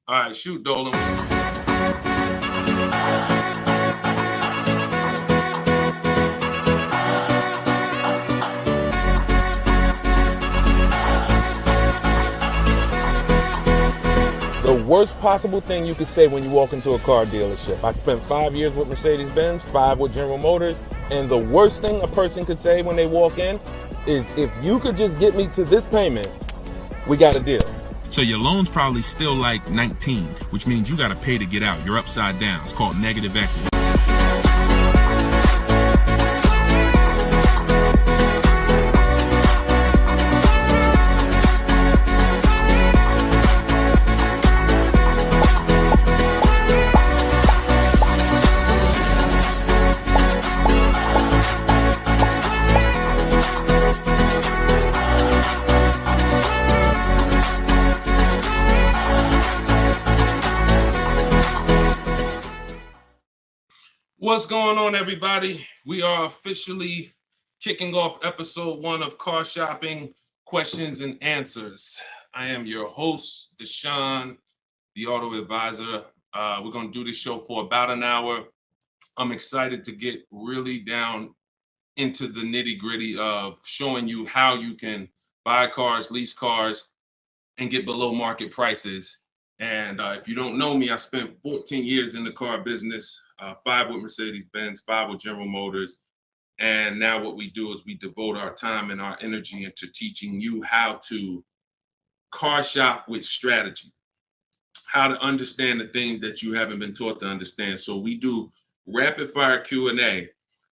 All right, shoot, Dolan. The worst possible thing you could say when you walk into a car dealership. I spent 5 years with Mercedes-Benz, 5 with General Motors, and the worst thing a person could say when they walk in is, if you could just get me to this payment, we got a deal. So your loan's probably still like 19, which means you got to pay to get out. You're upside down. It's called negative equity. What's going on, everybody? We are officially kicking off episode 1 of Car Shopping Questions and Answers. I am your host, Deshone the Auto Advisor. We're going to do this show for about an hour. I'm excited to get really down into the nitty-gritty of showing you how you can buy cars, lease cars, and get below market prices. And if you don't know me, I spent 14 years in the car business, 5 with Mercedes-Benz, 5 with General Motors. And now what we do is we devote our time and our energy into teaching you how to car shop with strategy, how to understand the things that you haven't been taught to understand. So we do rapid fire Q&A.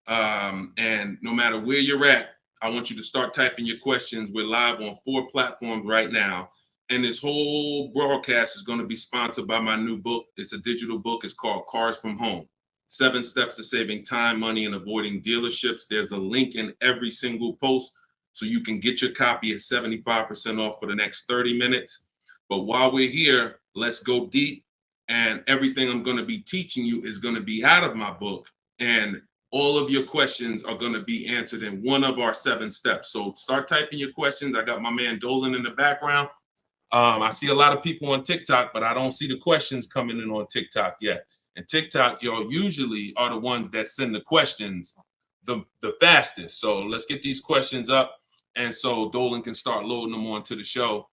And no matter where you're at, I want you to start typing your questions. We're live on 4 platforms right now. And this whole broadcast is going to be sponsored by my new book. It's a digital book. It's called Cars from Home: 7 Steps to Saving Time, Money, and Avoiding Dealerships. There's a link in every single post, so you can get your copy at 75% off for the next 30 minutes. But while we're here, let's go deep. And everything I'm going to be teaching you is going to be out of my book. And all of your questions are going to be answered in one of our 7 steps. So start typing your questions. I got my man Dolan in the background. I see a lot of people on TikTok, but I don't see the questions coming in on TikTok yet. And TikTok, y'all usually are the ones that send the questions the fastest. So let's get these questions up. And so Dolan can start loading them onto the show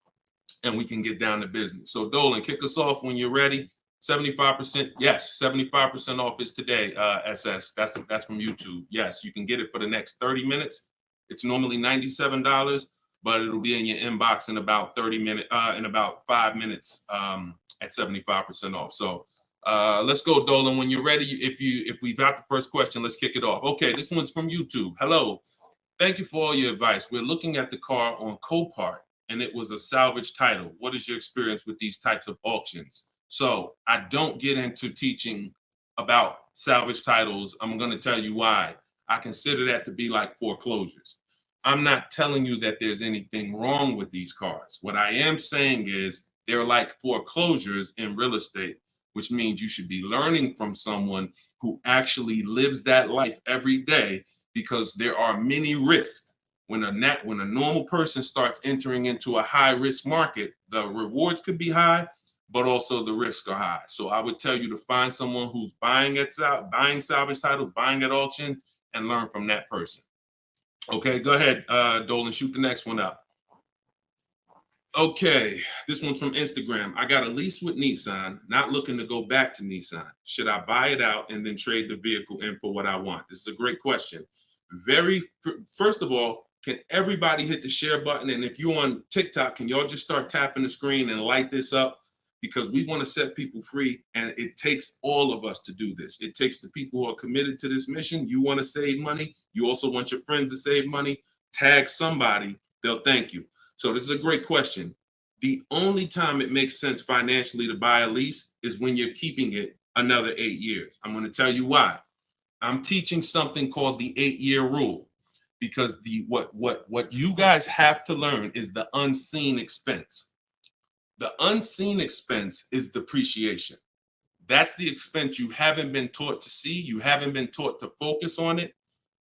and we can get down to business. So Dolan, kick us off when you're ready. 75%. Yes, 75% off is today, SS. That's from YouTube. Yes, you can get it for the next 30 minutes. It's normally $97. But it'll be in your inbox in about 5 minutes at 75% off. So let's go, Dolan. When you're ready, if we've got the first question, let's kick it off. Okay, this one's from YouTube. Hello. Thank you for all your advice. We're looking at the car on Copart, and it was a salvage title. What is your experience with these types of auctions? So I don't get into teaching about salvage titles. I'm going to tell you why. I consider that to be like foreclosures. I'm not telling you that there's anything wrong with these cars. What I am saying is they're like foreclosures in real estate, which means you should be learning from someone who actually lives that life every day, because there are many risks. When a normal person starts entering into a high risk market, the rewards could be high, but also the risks are high. So I would tell you to find someone who's buying salvage titles, buying at auction, and learn from that person. Okay, go ahead, Dolan, shoot the next one up. Okay, this one's from Instagram. I got a lease with Nissan, not looking to go back to Nissan. Should I buy it out and then trade the vehicle in for what I want? This is a great question. First of all, can everybody hit the share button? And if you're on TikTok, can y'all just start tapping the screen and light this up? Because we want to set people free, and it takes all of us to do this. It takes the people who are committed to this mission. You want to save money. You also want your friends to save money. Tag somebody. They'll thank you. So this is a great question. The only time it makes sense financially to buy a lease is when you're keeping it another 8 years. I'm going to tell you why. I'm teaching something called the 8-year rule, because what you guys have to learn is the unseen expense. The unseen expense is depreciation. That's the expense you haven't been taught to see. You haven't been taught to focus on it.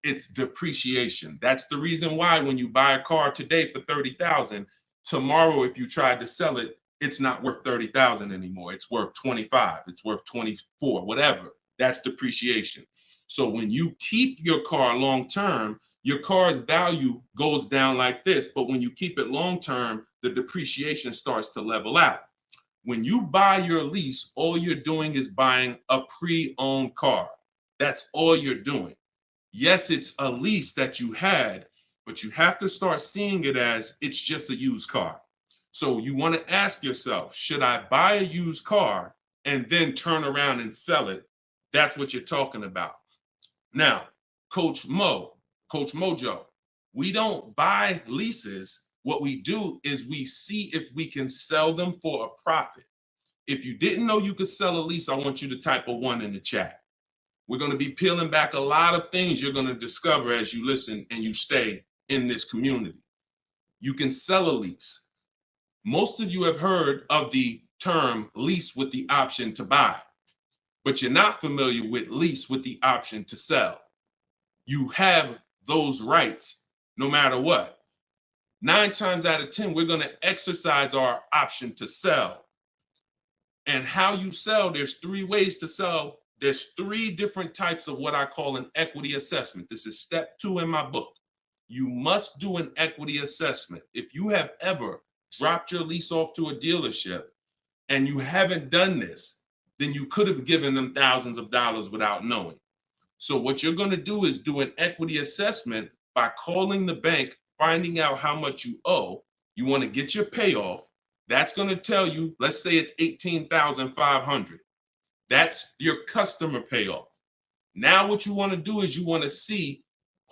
It's depreciation. That's the reason why when you buy a car today for $30,000, tomorrow, if you tried to sell it, it's not worth 30,000 anymore. It's worth 25. It's worth 24, whatever. That's depreciation. So when you keep your car long term, your car's value goes down like this. But when you keep it long term, the depreciation starts to level out. When you buy your lease, all you're doing is buying a pre-owned car. That's all you're doing. Yes, it's a lease that you had, but you have to start seeing it as it's just a used car. So you want to ask yourself, should I buy a used car and then turn around and sell it? That's what you're talking about. Now, Coach Mojo, we don't buy leases. What we do is we see if we can sell them for a profit. If you didn't know you could sell a lease, I want you to type a 1 in the chat. We're going to be peeling back a lot of things you're going to discover as you listen and you stay in this community. You can sell a lease. Most of you have heard of the term lease with the option to buy, but you're not familiar with lease with the option to sell. You have those rights no matter what. 9 times out of 10, we're going to exercise our option to sell. And how you sell, there's 3 ways to sell. There's 3 different types of what I call an equity assessment. This is step 2 in my book. You must do an equity assessment. If you have ever dropped your lease off to a dealership and you haven't done this, then you could have given them thousands of dollars without knowing. So what you're going to do is do an equity assessment by calling the bank, finding out how much you owe. You want to get your payoff. That's going to tell you, let's say it's $18,500. That's your customer payoff. Now what you want to do is you want to see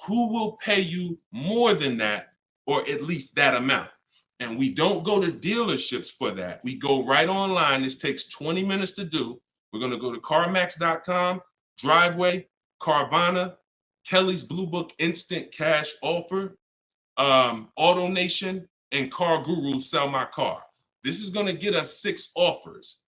who will pay you more than that, or at least that amount. And we don't go to dealerships for that. We go right online. This takes 20 minutes to do. We're going to go to CarMax.com, Driveway, Carvana, Kelly's Blue Book Instant Cash Offer, AutoNation, and Car Guru Sell My Car. This is going to get us 6 offers,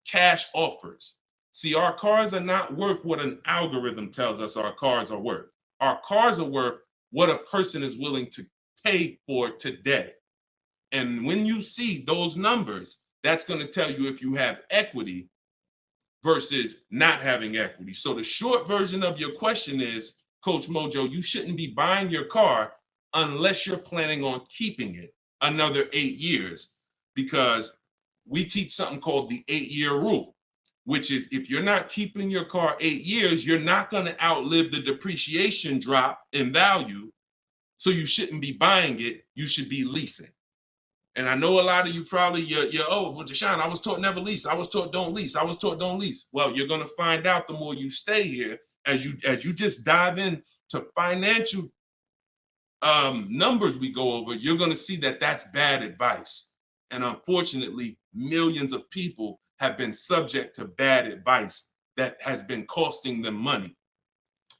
cash offers. See, our cars are not worth what an algorithm tells us our cars are worth. Our cars are worth what a person is willing to pay for today. And when you see those numbers, that's going to tell you if you have equity versus not having equity. So the short version of your question is, Coach Mojo, you shouldn't be buying your car unless you're planning on keeping it another 8 years, because we teach something called the 8-year rule, which is if you're not keeping your car 8 years, you're not going to outlive the depreciation drop in value. So you shouldn't be buying it. You should be leasing. And I know a lot of you probably, you're well, Deshone, I was taught never lease. I was taught don't lease. I was taught don't lease. Well, you're going to find out the more you stay here, as you just dive in to financial numbers we go over, you're going to see that that's bad advice. And unfortunately, millions of people have been subject to bad advice that has been costing them money.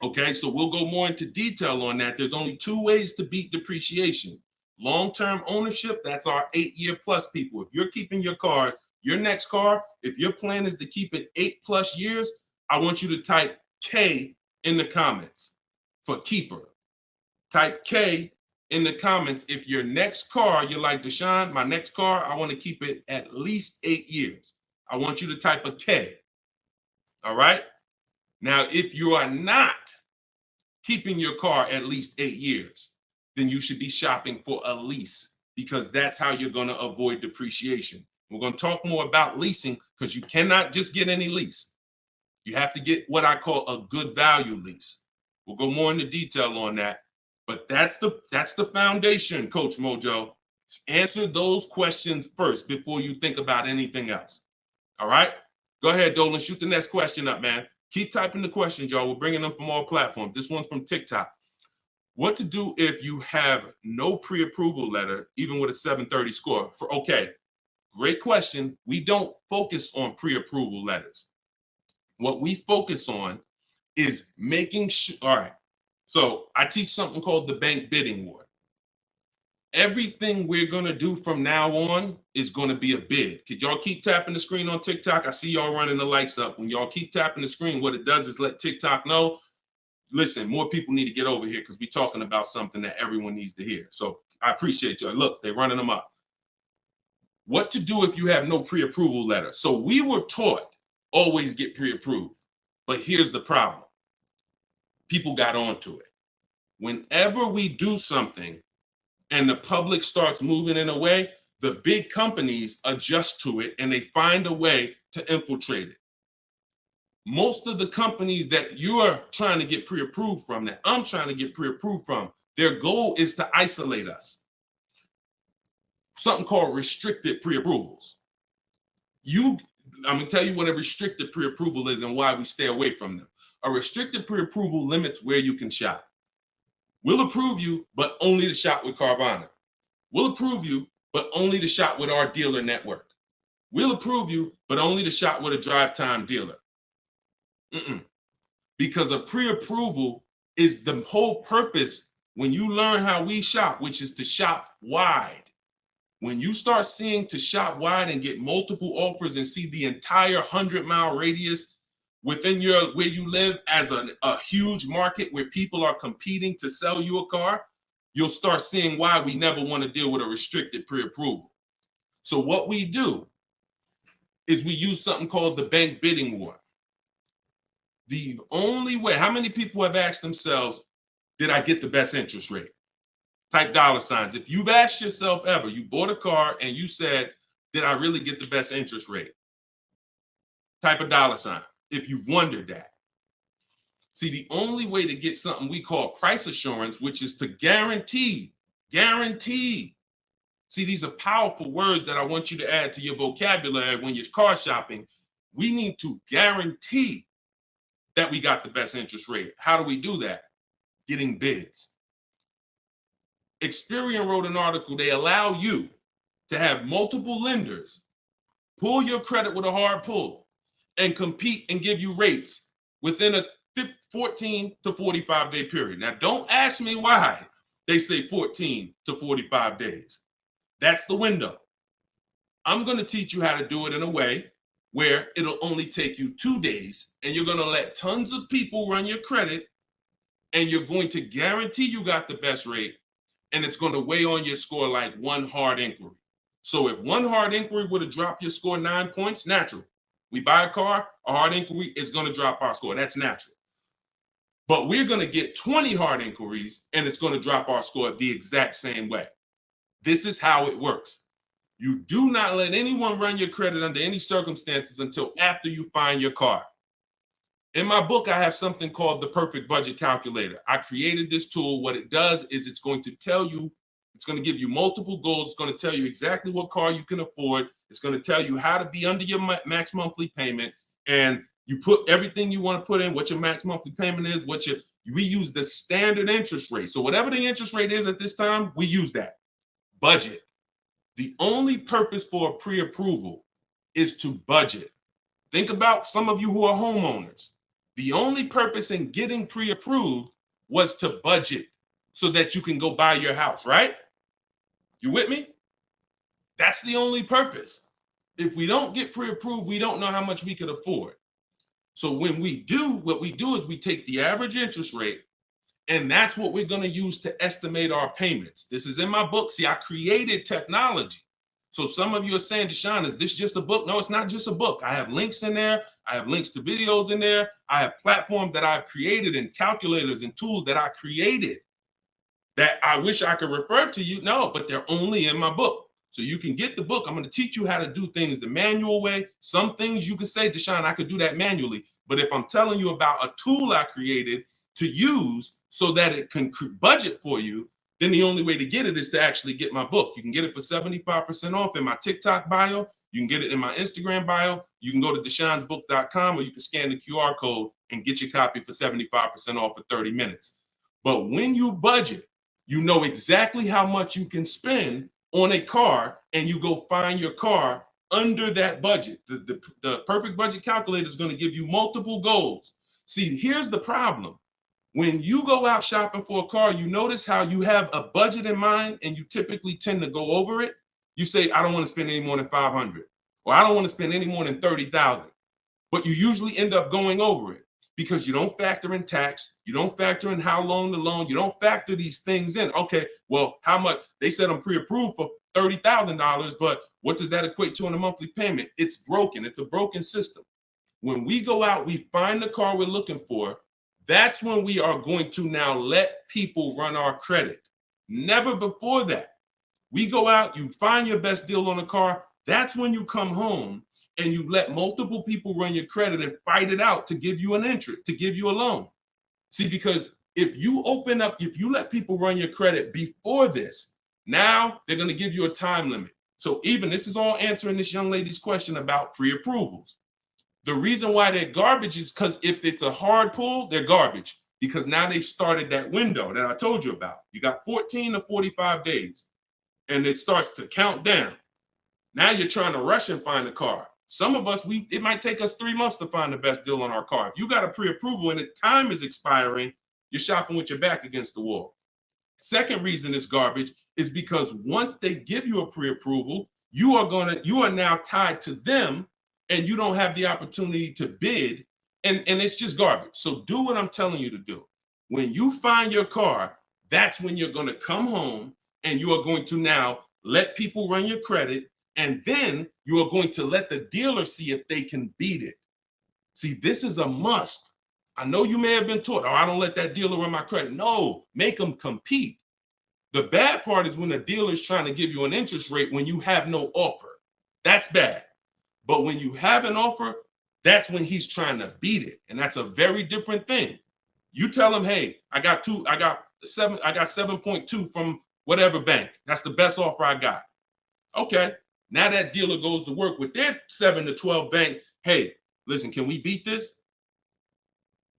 Okay, so we'll go more into detail on that. There's only 2 ways to beat depreciation. Long-term ownership, that's our 8-year plus people. If you're keeping your cars, your next car, if your plan is to keep it 8+ years, I want you to type K in the comments for keeper. Type K in the comments if your next car, you're like, Deshone, my next car, I want to keep it at least 8 years. I want you to type a K. All right? Now, if you are not keeping your car at least 8 years, then you should be shopping for a lease, because that's how you're going to avoid depreciation. We're going to talk more about leasing, because you cannot just get any lease. You have to get what I call a good value lease. We'll go more into detail on that. But that's the foundation, Coach Mojo. Answer those questions first before you think about anything else. All right? Go ahead, Dolan. Shoot the next question up, man. Keep typing the questions, y'all. We're bringing them from all platforms. This one's from TikTok. What to do if you have no pre-approval letter, even with a 730 score? Okay, great question. We don't focus on pre-approval letters. What we focus on is making sure, all right, so I teach something called the bank bidding war. Everything we're going to do from now on is going to be a bid. Could y'all keep tapping the screen on TikTok? I see y'all running the lights up. When y'all keep tapping the screen, what it does is let TikTok know, listen, more people need to get over here, because we're talking about something that everyone needs to hear. So I appreciate y'all. Look, they're running them up. What to do if you have no pre-approval letter. So we were taught always get pre-approved. But here's the problem. People got onto it. Whenever we do something and the public starts moving in a way, the big companies adjust to it and they find a way to infiltrate it. Most of the companies that you're trying to get pre-approved from, that I'm trying to get pre-approved from, their goal is to isolate us. Something called restricted pre-approvals. I'm gonna tell you what a restricted pre-approval is and why we stay away from them. A restricted pre-approval limits where you can shop. We'll approve you, but only to shop with Carvana. We'll approve you, but only to shop with our dealer network. We'll approve you, but only to shop with a drive time dealer. Because a pre-approval is the whole purpose when you learn how we shop, which is to shop wide. When you start seeing to shop wide and get multiple offers and see the entire 100-mile radius within where you live as a huge market where people are competing to sell you a car, you'll start seeing why we never want to deal with a restricted pre-approval. So what we do is we use something called the bank bidding war. The only way, how many people have asked themselves, did I get the best interest rate? Type dollar signs. If you've asked yourself ever, you bought a car and you said, did I really get the best interest rate? Type a dollar sign if you've wondered that. See, the only way to get something we call price assurance, which is to guarantee. See, these are powerful words that I want you to add to your vocabulary when you're car shopping. We need to guarantee that we got the best interest rate. How do we do that? Getting bids. Experian wrote an article. They allow you to have multiple lenders pull your credit with a hard pull and compete and give you rates within a 14 to 45 day period. Now, don't ask me why they say 14 to 45 days. That's the window. I'm going to teach you how to do it in a way where it'll only take you 2 days and you're going to let tons of people run your credit and you're going to guarantee you got the best rate, and it's going to weigh on your score like one hard inquiry. So if one hard inquiry would have dropped your score 9 points, natural. We buy a car, a hard inquiry is going to drop our score. That's natural. But we're going to get 20 hard inquiries and it's going to drop our score the exact same way. This is how it works. You do not let anyone run your credit under any circumstances until after you find your car. In my book, I have something called the Perfect Budget Calculator. I created this tool. What it does is it's going to tell you, it's going to give you multiple goals. It's going to tell you exactly what car you can afford. It's going to tell you how to be under your max monthly payment. And you put everything you want to put in, what your max monthly payment is, we use the standard interest rate. So whatever the interest rate is at this time, we use that. Budget. The only purpose for a pre-approval is to budget. Think about some of you who are homeowners. The only purpose in getting pre-approved was to budget so that you can go buy your house, right? You with me? That's the only purpose. If we don't get pre-approved, we don't know how much we could afford. So when we do, what we do is we take the average interest rate, and that's what we're going to use to estimate our payments. This is in my book. See, I created technology. So some of you are saying, Deshone, is this just a book? No, it's not just a book. I have links in there. I have links to videos in there. I have platforms that I've created and calculators and tools that I created that I wish I could refer to you. No, but they're only in my book. So you can get the book. I'm going to teach you how to do things the manual way. Some things you could say, Deshone, I could do that manually. But if I'm telling you about a tool I created to use so that it can budget for you, then the only way to get it is to actually get my book. You can get it for 75% off in my TikTok bio. You can get it in my Instagram bio. You can go to deshonesbook.com, or you can scan the QR code and get your copy for 75% off for 30 minutes. But when you budget, you know exactly how much you can spend on a car, and you go find your car under that budget. The Perfect Budget Calculator is going to give you multiple goals. See, here's the problem. When you go out shopping for a car, you notice how you have a budget in mind and you typically tend to go over it. You say, I don't want to spend any more than $500, or I don't want to spend any more than $30,000, but you usually end up going over it. because you don't factor in tax, you don't factor in how long the loan, you don't factor these things in. Okay, well, how much? They said I'm pre-approved for $30,000, but what does that equate to in a monthly payment? It's broken. It's a broken system. When we go out, we find the car we're looking for. That's when we are going to now let people run our credit. Never before that. We go out, you find your best deal on a car. That's when you come home and you let multiple people run your credit and fight it out to give you an interest, to give you a loan. See, because if you open up, if you let people run your credit before this, now they're going to give you a time limit. So even this is all answering this young lady's question about pre-approvals. The reason why they're garbage is because if it's a hard pull, they're garbage, because now they started that window that I told you about. You got 14 to 45 days and it starts to count down. Now you're trying to rush and find a car. Some of us, it might take us 3 months to find the best deal on our car. If you got a pre-approval and the time is expiring, you're shopping with your back against the wall. Second reason it's garbage is because once they give you a pre-approval, you are now tied to them and you don't have the opportunity to bid, and it's just garbage. So do what I'm telling you to do. When you find your car, that's when you're going to come home and you are going to now let people run your credit, and then you are going to let the dealer see if they can beat it. See, this is a must. I know you may have been taught, oh, I don't let that dealer run my credit. No, make them compete. The bad part is when a dealer is trying to give you an interest rate when you have no offer. That's bad. But when you have an offer, that's when he's trying to beat it. And that's a very different thing. You tell him, hey, I got 7.2 from whatever bank. That's the best offer I got. Okay. Now that dealer goes to work with their 7 to 12 bank. Hey, listen, can we beat this?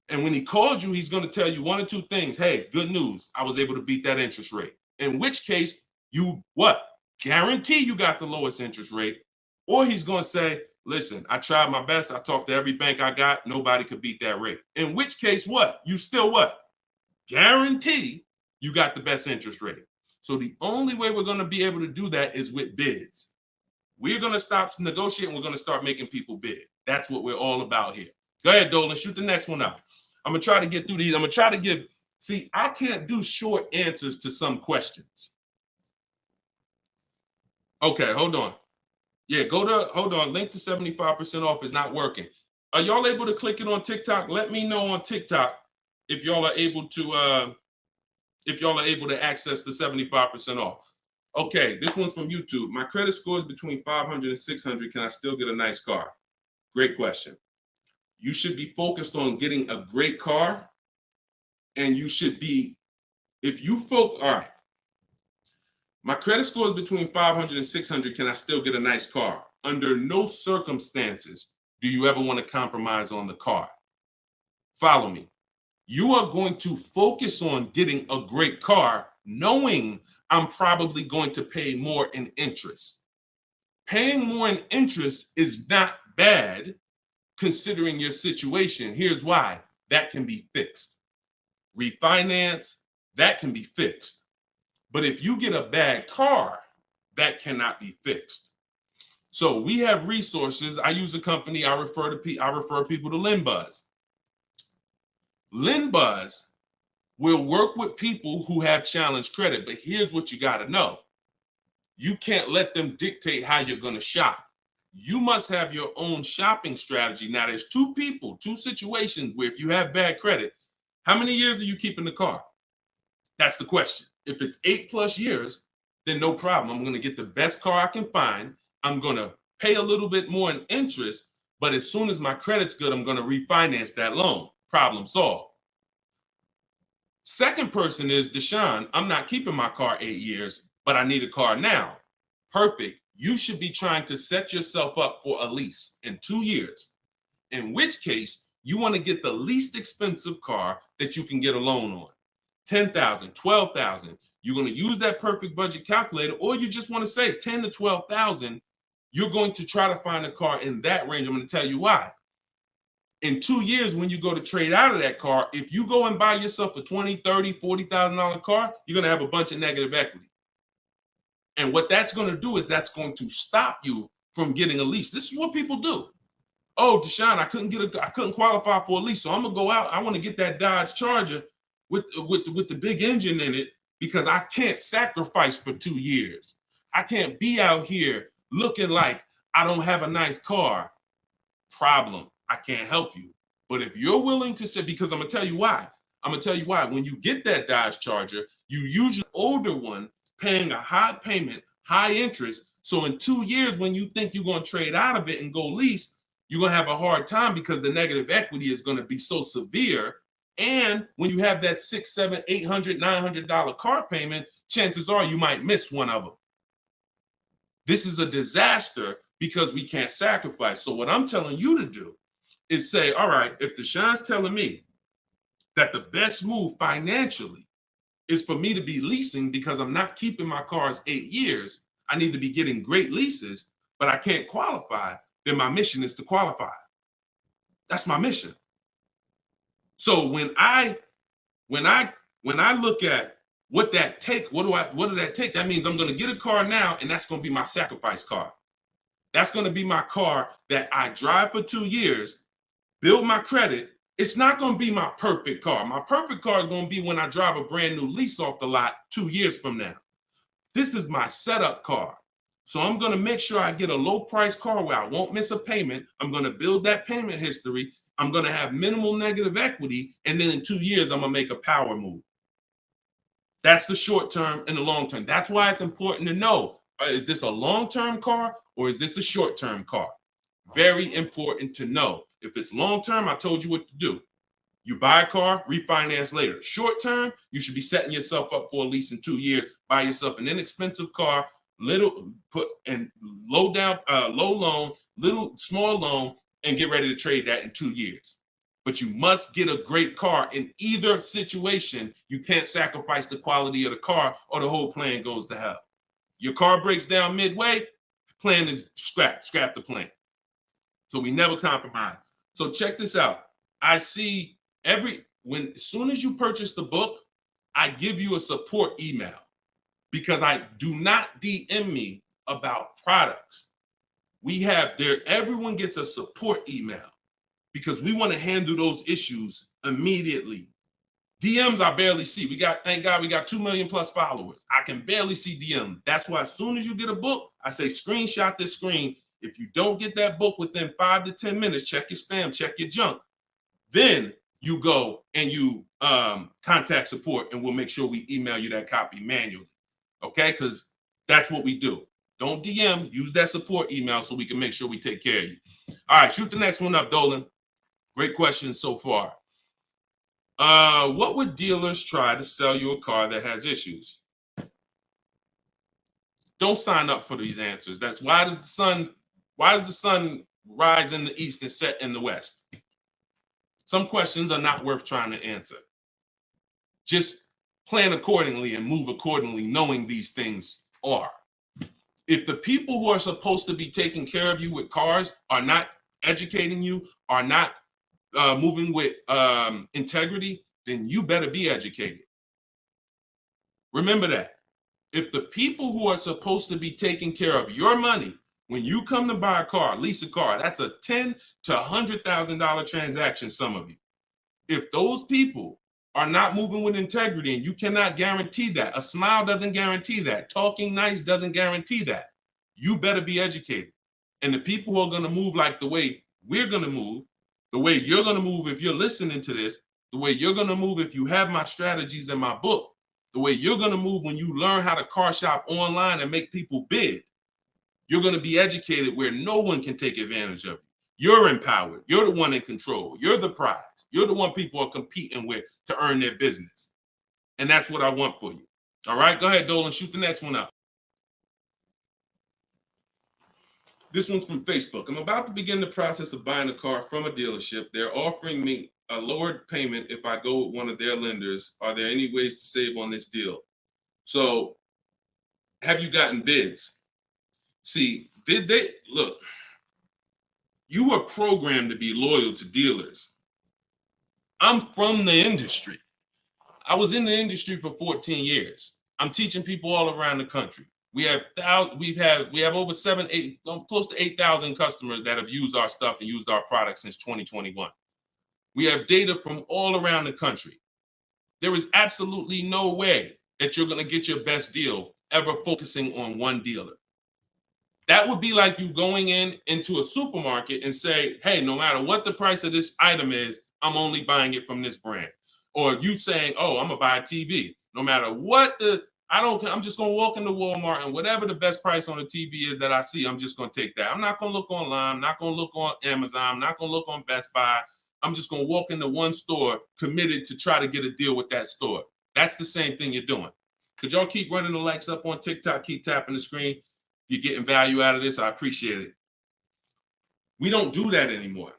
And when he calls you, he's going to tell you one or two things. Hey, good news. I was able to beat that interest rate. In which case, you what? Guarantee you got the lowest interest rate. Or he's going to say, listen, I tried my best. I talked to every bank I got. Nobody could beat that rate. In which case, what? You still what? Guarantee you got the best interest rate. So the only way we're going to be able to do that is with bids. We're going to stop negotiating. We're going to start making people bid. That's what we're all about here. Go ahead, Dolan. Shoot the next one up. I'm going to try to get through these. I'm going to try to give, see, I can't do short answers to some questions. Okay, hold on. Yeah, hold on. Link to 75% off is not working. Are y'all able to click it on TikTok? Let me know on TikTok if y'all are able to access the 75% off. Okay, this one's from YouTube. My credit score is between 500 and 600. Can I still get a nice car? Great question. You should be focused on getting a great car, and you should be, all right. My credit score is between 500 and 600. Can I still get a nice car? Under no circumstances do you ever want to compromise on the car. Follow me. You are going to focus on getting a great car, knowing I'm probably going to pay more in interest. Paying more in interest is not bad considering your situation. Here's why. That can be fixed. Refinance, that can be fixed. But if you get a bad car, that cannot be fixed. So we have resources. I use a company. I refer people to LendBuzz. LendBuzz will work with people who have challenged credit. But here's what you got to know. You can't let them dictate how you're going to shop. You must have your own shopping strategy. Now, there's two situations where if you have bad credit, how many years are you keeping the car? That's the question. If it's 8+ years, then no problem. I'm going to get the best car I can find. I'm going to pay a little bit more in interest, but as soon as my credit's good, I'm going to refinance that loan. Problem solved. Second person is Deshone. I'm not keeping my car 8 years, but I need a car now. Perfect. You should be trying to set yourself up for a lease in 2 years, in which case you want to get the least expensive car that you can get a loan on. 10,000, 12,000. You're going to use that perfect budget calculator, or you just want to say 10 to 12,000. You're going to try to find a car in that range. I'm going to tell you why. In 2 years, when you go to trade out of that car, if you go and buy yourself a $20,000, $30,000, $40,000 car, you're going to have a bunch of negative equity. And what that's going to do is that's going to stop you from getting a lease. This is what people do. oh, Deshone, I couldn't qualify for a lease, so I'm gonna go out. I want to get that Dodge Charger with the big engine in it because I can't sacrifice for 2 years. I can't be out here looking like I don't have a nice car. Problem. I can't help you. But if you're willing to say, because I'm gonna tell you why. I'm gonna tell you why. When you get that Dodge Charger, you usually older one paying a high payment, high interest. So in 2 years, when you think you're gonna trade out of it and go lease, you're gonna have a hard time because the negative equity is gonna be so severe. And when you have that $600, $700, $800, $900 car payment, chances are you might miss one of them. This is a disaster because we can't sacrifice. So what I'm telling you to do is say, all right, if Deshone's telling me that the best move financially is for me to be leasing because I'm not keeping my cars 8 years, I need to be getting great leases, but I can't qualify, then my mission is to qualify. That's my mission. So when I look at what that take, what did that take? That means I'm going to get a car now, and that's going to be my sacrifice car. That's going to be my car that I drive for 2 years, build my credit. It's not going to be my perfect car. My perfect car is going to be when I drive a brand new lease off the lot 2 years from now. This is my setup car. So I'm going to make sure I get a low price car where I won't miss a payment. I'm going to build that payment history. I'm going to have minimal negative equity. And then in 2 years, I'm going to make a power move. That's the short term and the long term. That's why it's important to know, is this a long-term car or is this a short-term car? Very important to know. If it's long-term, I told you what to do. You buy a car, refinance later. Short-term, you should be setting yourself up for a lease in 2 years. Buy yourself an inexpensive car, low loan, small loan, and get ready to trade that in 2 years. But you must get a great car in either situation. You can't sacrifice the quality of the car or the whole plan goes to hell. Your car breaks down midway, plan is scrap the plan. So we never compromise. So check this out. I see as soon as you purchase the book, I give you a support email because I do not DM me about products. Everyone gets a support email because we want to handle those issues immediately. DMs I barely see. Thank God we got 2 million plus followers. I can barely see DM. That's why as soon as you get a book, I say screenshot this screen. If you don't get that book within 5 to 10 minutes, check your spam, check your junk. Then you go and you contact support and we'll make sure we email you that copy manually. Okay? Because that's what we do. Don't DM, use that support email so we can make sure we take care of you. All right, shoot the next one up, Dolan. Great question so far. What would dealers try to sell you a car that has issues? Don't sign up for these answers. That's why does the sun rise in the east and set in the west? Some questions are not worth trying to answer. Just plan accordingly and move accordingly, knowing these things are. If the people who are supposed to be taking care of you with cars are not educating you, are not moving with integrity, then you better be educated. Remember that. If the people who are supposed to be taking care of your money, when you come to buy a car, lease a car, that's a $10,000 to $100,000 transaction, some of you. If those people are not moving with integrity, and you cannot guarantee that, a smile doesn't guarantee that, talking nice doesn't guarantee that, you better be educated. And the people who are going to move like the way we're going to move, the way you're going to move if you're listening to this, the way you're going to move if you have my strategies in my book, the way you're going to move when you learn how to car shop online and make people bid, you're going to be educated where no one can take advantage of you. You're empowered. You're the one in control. You're the prize. You're the one people are competing with to earn their business. And that's what I want for you. All right, go ahead, Dolan, shoot the next one up. This one's from Facebook. I'm about to begin the process of buying a car from a dealership. They're offering me a lowered payment if I go with one of their lenders. Are there any ways to save on this deal? So have you gotten bids? See, look, you were programmed to be loyal to dealers. I'm from the industry. I was in the industry for 14 years. I'm teaching people all around the country. We have over close to 8,000 customers that have used our stuff and used our products since 2021. We have data from all around the country. There is absolutely no way that you're going to get your best deal ever focusing on one dealer. That would be like you going into a supermarket and say, hey, no matter what the price of this item is, I'm only buying it from this brand. Or you saying, oh, I'm gonna buy a TV. No matter what I'm just gonna walk into Walmart and whatever the best price on the TV is that I see, I'm just gonna take that. I'm not gonna look online, I'm not gonna look on Amazon, I'm not gonna look on Best Buy. I'm just gonna walk into one store committed to try to get a deal with that store. That's the same thing you're doing. Could y'all keep running the likes up on TikTok, keep tapping the screen? If you're getting value out of this, I appreciate it. We don't do that anymore.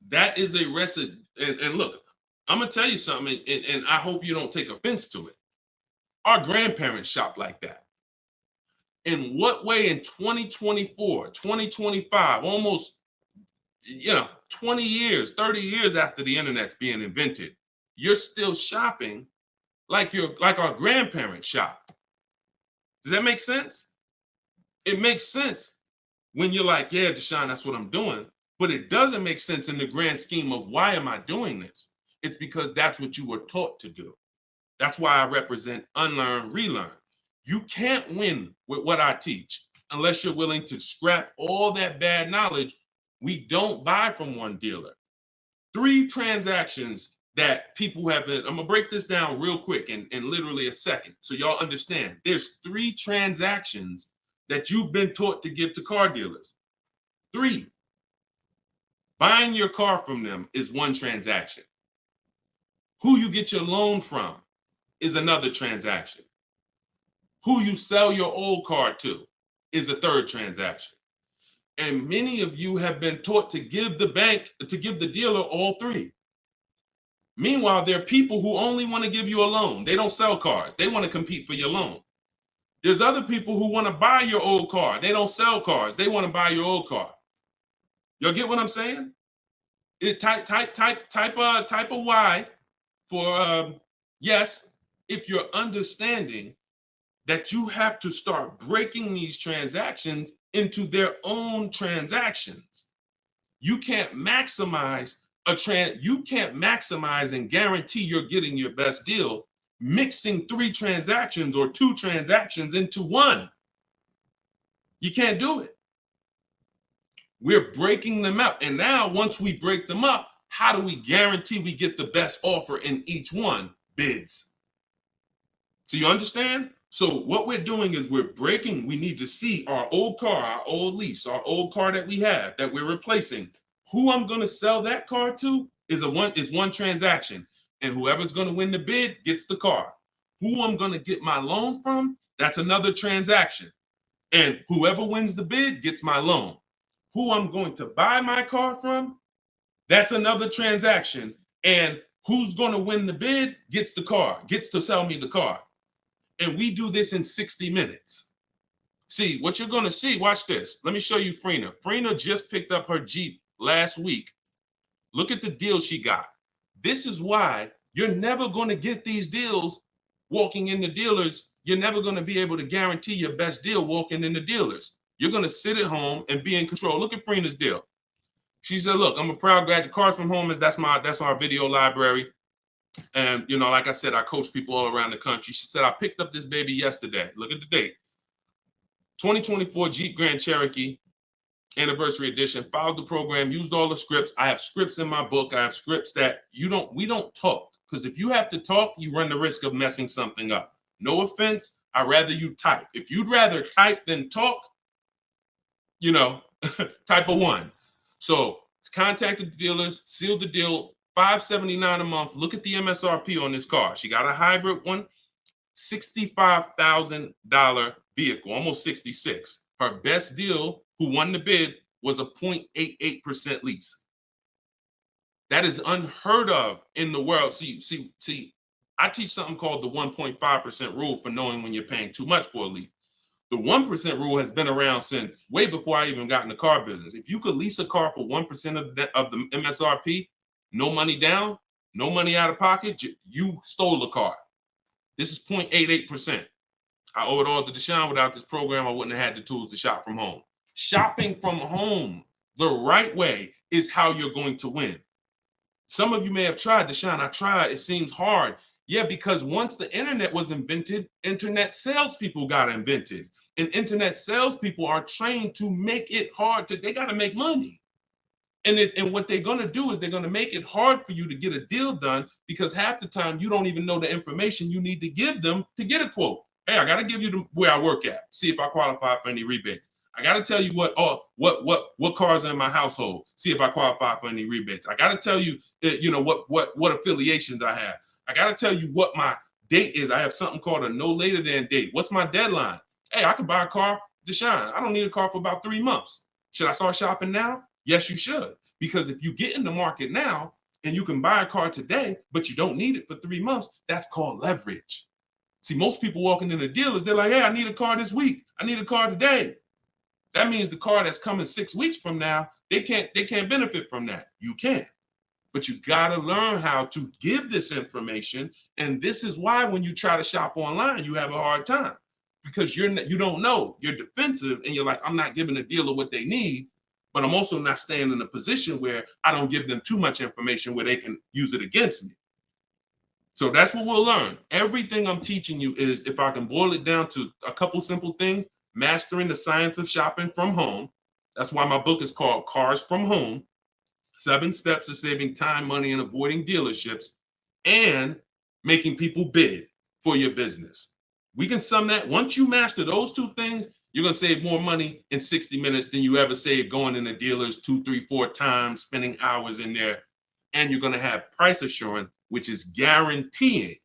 That is a recipe. And look, I'm going to tell you something, and I hope you don't take offense to it. Our grandparents shopped like that. In what way in 2024, 2025, almost 20 years, 30 years after the internet's being invented, you're still shopping like our grandparents shopped? Does that make sense? It makes sense when you're like, yeah, Deshone, that's what I'm doing. But it doesn't make sense in the grand scheme of why am I doing this? It's because that's what you were taught to do. That's why I represent unlearn, relearn. You can't win with what I teach unless you're willing to scrap all that bad knowledge. We don't buy from one dealer. 3 transactions that people have been, I'm gonna break this down real quick in literally a second so y'all understand. There's 3 transactions that you've been taught to give to car dealers. 3. Buying your car from them is one transaction. Who you get your loan from is another transaction. Who you sell your old car to is a 3rd transaction. And many of you have been taught to give the dealer all 3. Meanwhile, there are people who only want to give you a loan. They don't sell cars. They want to compete for your loan. There's other people who want to buy your old car. They don't sell cars. They want to buy your old car. Y'all get what I'm saying? Type a Y for yes, if you're understanding that you have to start breaking these transactions into their own transactions. You can't maximize and guarantee you're getting your best deal mixing 3 transactions or 2 transactions into one. You can't do it. We're breaking them up. And now once we break them up, how do we guarantee we get the best offer in each one? Bids. So you understand? So what we're doing is we need to see our old car, our old lease, our old car that we have that we're replacing. Who I'm going to sell that car to is one transaction. And whoever's going to win the bid gets the car. Who I'm going to get my loan from, that's another transaction. And whoever wins the bid gets my loan. Who I'm going to buy my car from, that's another transaction. And who's going to win the bid gets the car, gets to sell me the car. And we do this in 60 minutes. See, what you're going to see, watch this. Let me show you Frina. Frina just picked up her Jeep last week. Look at the deal she got. This is why you're never going to get these deals walking in the dealers. You're never going to be able to guarantee your best deal walking in the dealers. You're going to sit at home and be in control. Look at Frina's deal. She said, look, I'm a proud graduate. Cards from Home that's our video library. And, like I said, I coach people all around the country. She said, I picked up this baby yesterday. Look at the date. 2024 Jeep Grand Cherokee Anniversary Edition. Followed the program, used all the scripts. I have scripts in my book. I have scripts that we don't talk. Because if you have to talk, you run the risk of messing something up. No offense. I'd rather you type. If you'd rather type than talk, type a 1. So contacted the dealers, sealed the deal, $579 a month. Look at the MSRP on this car. She got a hybrid one, $65,000 vehicle, almost 66. Her best deal, who won the bid, was a 0.88% lease. That is unheard of in the world. See, I teach something called the 1.5% rule for knowing when you're paying too much for a lease. The 1% rule has been around since way before I even got in the car business. If you could lease a car for 1% of the MSRP, no money down, no money out of pocket, you stole the car. This is 0.88%. I owe it all to Deshone. Without this program, I wouldn't have had the tools to shop from home. Shopping from home the right way is how you're going to win. Some of you may have tried, Deshone. I tried. It seems hard. Yeah, because once the internet was invented, internet salespeople got invented. And internet salespeople are trained to make it hard they got to make money. And what they're going to do is they're going to make it hard for you to get a deal done, because half the time you don't even know the information you need to give them to get a quote. Hey, I got to give you where I work at. See if I qualify for any rebates. I got to tell you what cars are in my household. See if I qualify for any rebates. I got to tell you, what affiliations I have. I got to tell you what my date is. I have something called a no later than date. What's my deadline? Hey, I could buy a car, Deshone. I don't need a car for about 3 months. Should I start shopping now? Yes, you should. Because if you get in the market now and you can buy a car today, but you don't need it for 3 months, that's called leverage. See, most people walking in the dealers, they're like, hey, I need a car this week. I need a car today. That means the car that's coming 6 weeks from now, they can't benefit from that. You can. But you got to learn how to give this information. And this is why when you try to shop online, you have a hard time, because you don't know. You're defensive and you're like, I'm not giving the dealer what they need, but I'm also not staying in a position where I don't give them too much information where they can use it against me. So that's what we'll learn. Everything I'm teaching you is, if I can boil it down to a couple simple things, mastering the science of shopping from home. That's why my book is called Cars from Home, 7 Steps to Saving Time, Money, and Avoiding Dealerships, and making people bid for your business. We can sum that. Once you master those 2 things, you're going to save more money in 60 minutes than you ever saved going in the dealers 2, 3, 4 times, spending hours in there. And you're going to have price assurance, which is guaranteeing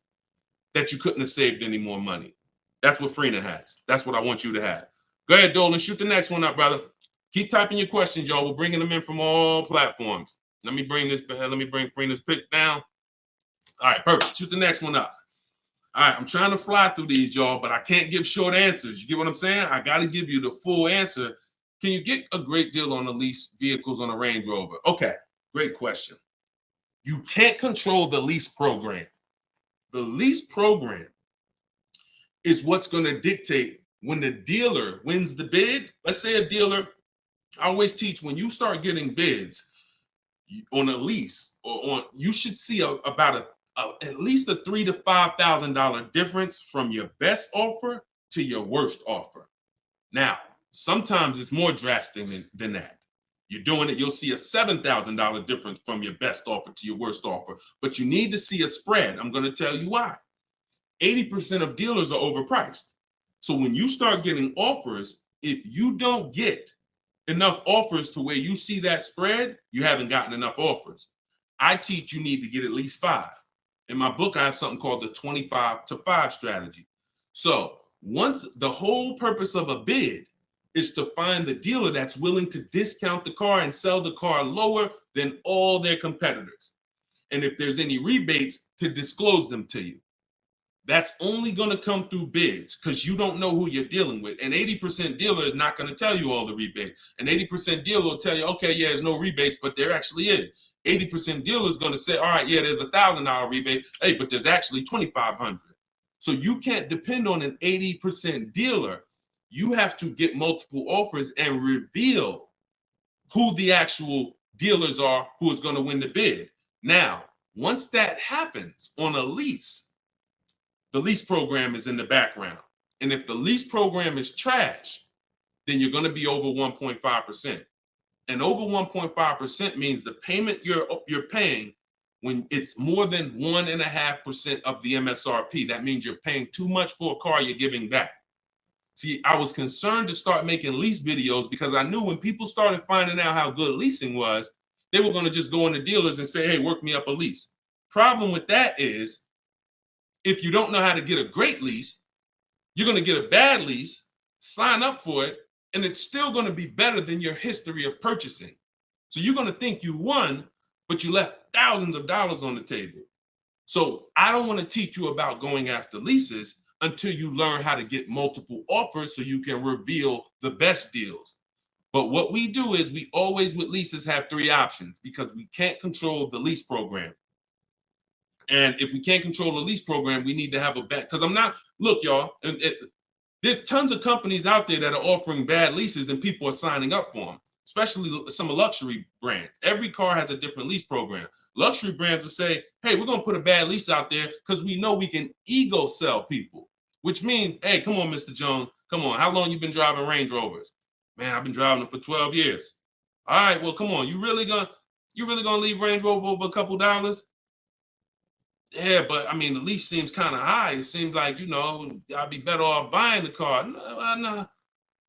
that you couldn't have saved any more money. That's what Freenah has. That's what I want you to have. Go ahead, Dolan. Shoot the next one up, brother. Keep typing your questions, y'all. We're bringing them in from all platforms. Let me bring Freenah's pick down. All right, perfect. Shoot the next one up. All right, I'm trying to fly through these, y'all, but I can't give short answers. You get what I'm saying? I got to give you the full answer. Can you get a great deal on the lease vehicles on a Range Rover? Okay, great question. You can't control the lease program. The lease program is what's going to dictate when the dealer wins the bid. Let's say a dealer, I always teach, when you start getting bids on a lease you should see about at least a $3,000 to $5,000 difference from your best offer to your worst offer. Now, sometimes it's more drastic than that. You're doing it, you'll see a $7,000 difference from your best offer to your worst offer, but you need to see a spread. I'm going to tell you why. 80% of dealers are overpriced. So when you start getting offers, if you don't get enough offers to where you see that spread, you haven't gotten enough offers. I teach you need to get at least 5. In my book, I have something called the 25 to 5 strategy. So once the whole purpose of a bid is to find the dealer that's willing to discount the car and sell the car lower than all their competitors. And if there's any rebates, to disclose them to you. That's only going to come through bids, because you don't know who you're dealing with. An 80% dealer is not going to tell you all the rebates. An 80% dealer will tell you, okay, yeah, there's no rebates, but there actually is. 80% dealer is going to say, all right, yeah, there's $1,000 rebate. Hey, but there's actually $2,500. So you can't depend on an 80% dealer. You have to get multiple offers and reveal who the actual dealers are who is going to win the bid. Now, once that happens on a lease, the lease program is in the background. And if the lease program is trash, then you're going to be over 1.5%. And over 1.5% means the payment you're paying, when it's more than 1.5% of the MSRP, that means you're paying too much for a car you're giving back. See, I was concerned to start making lease videos because I knew when people started finding out how good leasing was, they were going to just go into dealers and say, hey, work me up a lease. Problem with that is, if you don't know how to get a great lease, you're going to get a bad lease, sign up for it, and it's still going to be better than your history of purchasing. So you're going to think you won, but you left thousands of dollars on the table. So I don't want to teach you about going after leases until you learn how to get multiple offers so you can reveal the best deals. But what we do is we always with leases have 3 options, because we can't control the lease program. And if we can't control the lease program, we need to have a bet. Because look, y'all, There's tons of companies out there that are offering bad leases and people are signing up for them, especially some luxury brands. Every car has a different lease program. Luxury brands will say, hey, we're going to put a bad lease out there because we know we can ego sell people, which means, hey, come on, Mr. Jones. Come on. How long you been driving Range Rovers? Man, I've been driving them for 12 years. All right, well, come on. You really gonna leave Range Rover over a couple dollars? Yeah, but I mean, the lease seems kind of high. It seems like, I'd be better off buying the car. No.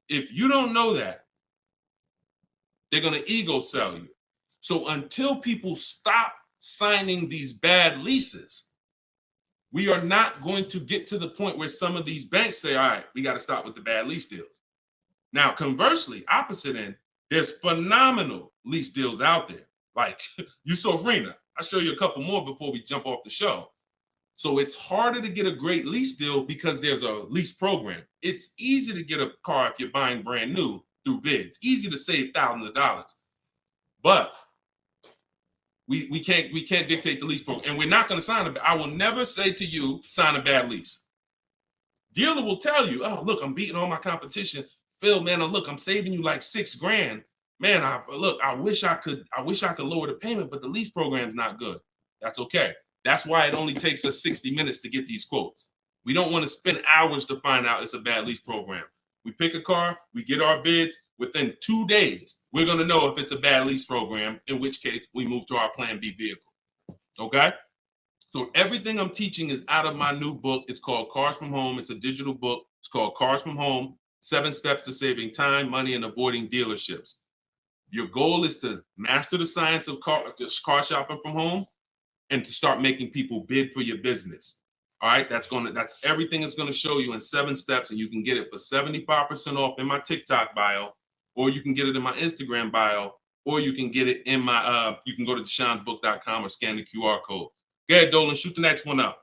If you don't know that, they're going to ego sell you. So until people stop signing these bad leases, we are not going to get to the point where some of these banks say, all right, we got to stop with the bad lease deals. Now, conversely, opposite end, there's phenomenal lease deals out there. Like Yusuf Rena. I'll show you a couple more before we jump off the show. So it's harder to get a great lease deal because there's a lease program. It's easy to get a car if you're buying brand new through bids. Easy to save thousands of dollars. But we can't dictate the lease program. And we're not going to sign it. I will never say to you, sign a bad lease. Dealer will tell you, oh, look, I'm beating all my competition. Phil, man, look, I'm saving you like $6,000. Man, I wish I could lower the payment, but the lease program's not good. That's okay. That's why it only takes us 60 minutes to get these quotes. We don't want to spend hours to find out it's a bad lease program. We pick a car, we get our bids. Within 2 days, we're going to know if it's a bad lease program, in which case we move to our Plan B vehicle. Okay? So everything I'm teaching is out of my new book. It's called Cars from Home. It's a digital book. It's called Cars from Home, 7 Steps to Saving Time, Money, and Avoiding Dealerships. Your goal is to master the science of car shopping from home and to start making people bid for your business. All right, that's everything it's going to show you in 7 steps, and you can get it for 75% off in my TikTok bio, or you can get it in my Instagram bio, or you can get it in my you can go to deshonsbook.com or scan the QR code. Go ahead, Dolan, shoot the next one up.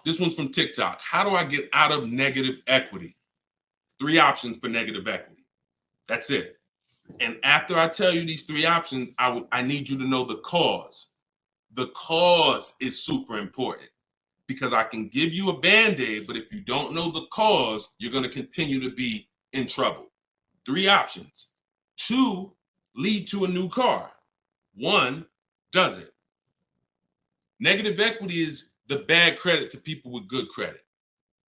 This one's from TikTok. How do I get out of negative equity? 3 options for negative equity. That's it. And after I tell you these 3 options, I need you to know the cause. The cause is super important because I can give you a Band-Aid, but if you don't know the cause, you're going to continue to be in trouble. 3 options. 2 lead to a new car. 1 doesn't. Negative equity is the bad credit to people with good credit,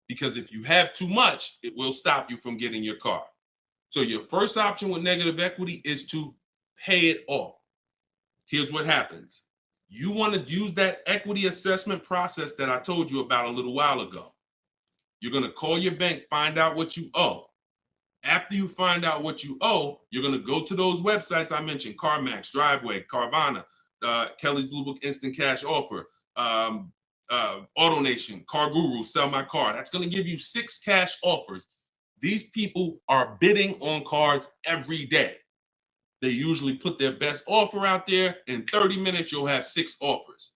because if you have too much, it will stop you from getting your car. So your first option with negative equity is to pay it off. Here's what happens. You want to use that equity assessment process that I told you about a little while ago. You're going to call your bank, find out what you owe. After you find out what you owe, you're going to go to those websites I mentioned, CarMax, Driveway, Carvana, Kelly's Blue Book Instant Cash Offer, AutoNation, Car Guru, Sell My Car. That's going to give you 6 cash offers. These people are bidding on cars every day. They usually put their best offer out there. In 30 minutes, you'll have 6 offers.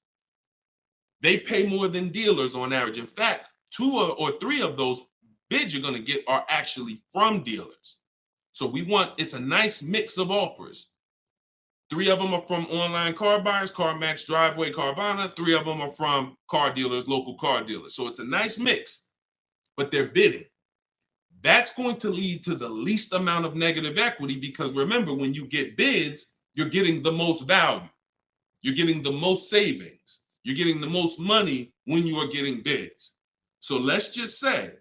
They pay more than dealers on average. In fact, 2 or 3 of those bids you're going to get are actually from dealers. So it's a nice mix of offers. 3 of them are from online car buyers, CarMax, Driveway, Carvana. 3 of them are from car dealers, local car dealers. So it's a nice mix, but they're bidding. That's going to lead to the least amount of negative equity because remember, when you get bids, you're getting the most value. You're getting the most savings. You're getting the most money when you are getting bids. So let's just say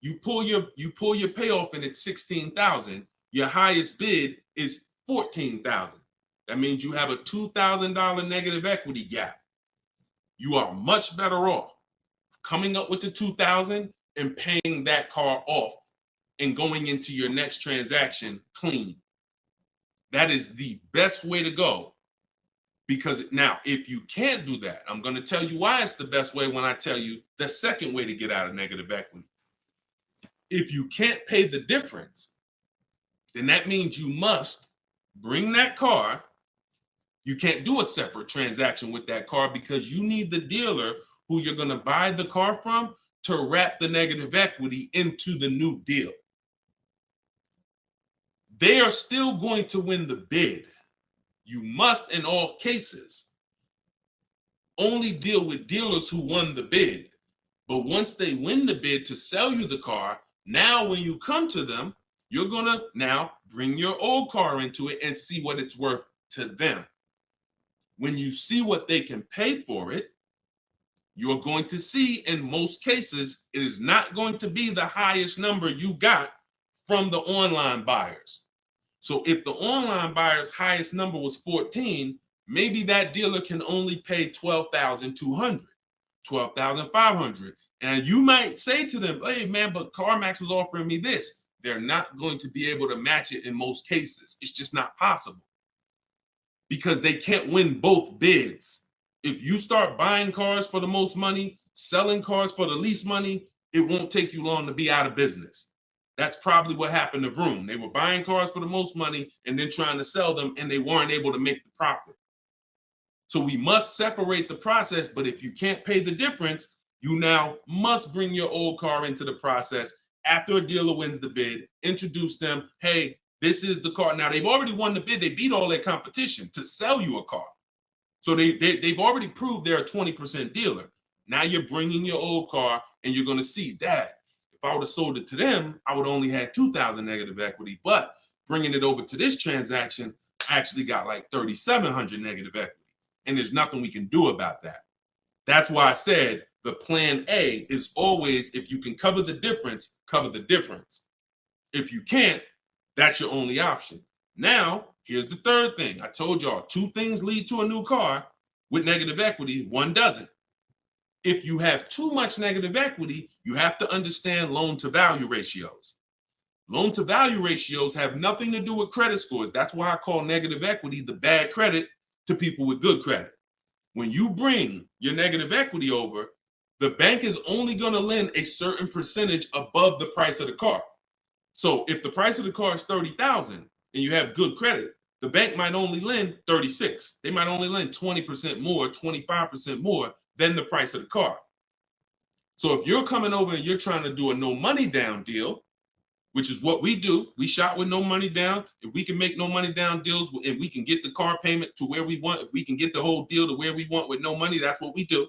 you pull your payoff and it's $16,000. Your highest bid is $14,000. That means you have a $2,000 negative equity gap. You are much better off coming up with the $2,000 and paying that car off and going into your next transaction clean. That is the best way to go. Because now, if you can't do that, I'm going to tell you why it's the best way when I tell you the second way to get out of negative equity. If you can't pay the difference, then that means you must bring that car. You can't do a separate transaction with that car because you need the dealer who you're going to buy the car from to wrap the negative equity into the new deal. They are still going to win the bid. You must, in all cases, only deal with dealers who won the bid. But once they win the bid to sell you the car, now when you come to them, you're going to now bring your old car into it and see what it's worth to them. When you see what they can pay for it, you're going to see in most cases, it is not going to be the highest number you got from the online buyers. So if the online buyer's highest number was 14, maybe that dealer can only pay 12,200, 12,500. And you might say to them, hey man, but CarMax was offering me this. They're not going to be able to match it in most cases. It's just not possible because they can't win both bids. If you start buying cars for the most money, selling cars for the least money, it won't take you long to be out of business. That's probably what happened to Vroom. They were buying cars for the most money and then trying to sell them, and they weren't able to make the profit. So we must separate the process, but if you can't pay the difference, you now must bring your old car into the process after a dealer wins the bid, introduce them, hey, this is the car. Now, they've already won the bid. They beat all their competition to sell you a car. So they've already proved they're a 20% dealer. Now you're bringing your old car, and you're going to see that if I would have sold it to them, I would only had 2,000 negative equity. But bringing it over to this transaction, I actually got like 3,700 negative equity. And there's nothing we can do about that. That's why I said the plan A is always, if you can cover the difference, cover the difference. If you can't, that's your only option. Now, here's the third thing. I told y'all 2 things lead to a new car with negative equity, 1 doesn't. If you have too much negative equity, you have to understand loan to value ratios. Loan to value ratios have nothing to do with credit scores. That's why I call negative equity the bad credit to people with good credit. When you bring your negative equity over, the bank is only going to lend a certain percentage above the price of the car. So if the price of the car is 30,000 and you have good credit, the bank might only lend 36. They might only lend 20% more, 25% more than the price of the car. So if you're coming over and you're trying to do a no money down deal, which is what we do, we shop with no money down. If we can make no money down deals and we can get the car payment to where we want, if we can get the whole deal to where we want with no money, that's what we do.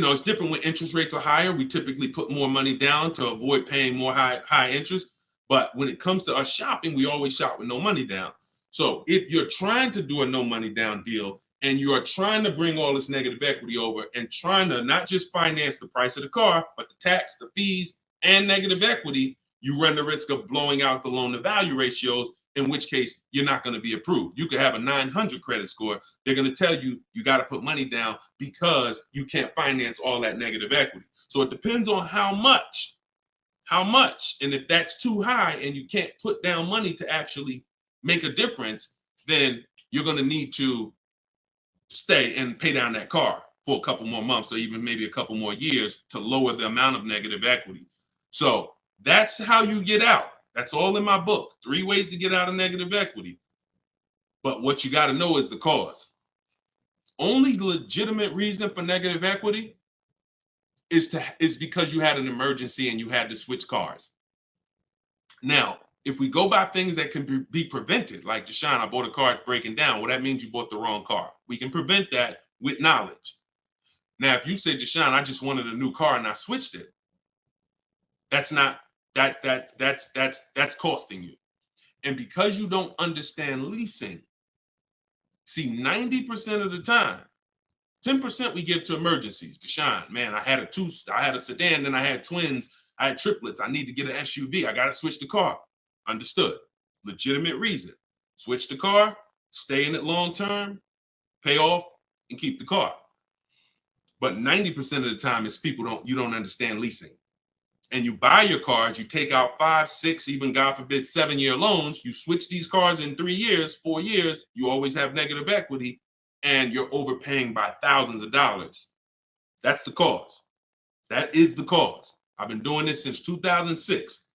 It's different when interest rates are higher. We typically put more money down to avoid paying more high interest. But when it comes to us shopping, we always shop with no money down. So if you're trying to do a no money down deal and you are trying to bring all this negative equity over and trying to not just finance the price of the car, but the tax, the fees, and negative equity, you run the risk of blowing out the loan to value ratios, in which case you're not going to be approved. You could have a 900 credit score. They're going to tell you you got to put money down because you can't finance all that negative equity. So it depends on how much. And if that's too high and you can't put down money to actually make a difference, then you're going to need to stay and pay down that car for a couple more months or even maybe a couple more years to lower the amount of negative equity. So that's how you get out. That's all in my book. 3 ways to get out of negative equity. But what you got to know is the cause. Only legitimate reason for negative equity is because you had an emergency and you had to switch cars. Now, if we go by things that can be prevented, like Deshone, I bought a car, it's breaking down. Well, that means you bought the wrong car. We can prevent that with knowledge. Now, if you say, Deshone, I just wanted a new car and I switched it, that's costing you. And because you don't understand leasing, see, 90% of the time, 10% we give to emergencies. Deshone, man, I had a sedan, then I had twins, I had triplets. I need to get an SUV. I got to switch the car. Understood. Legitimate reason. Switch the car, stay in it long term, pay off, and keep the car. But 90% of the time is you don't understand leasing. And you buy your cars, you take out 5, 6, even God forbid 7-year loans, you switch these cars in 3 years, 4 years, you always have negative equity and you're overpaying by thousands of dollars. That's the cause. That is the cause. I've been doing this since 2006.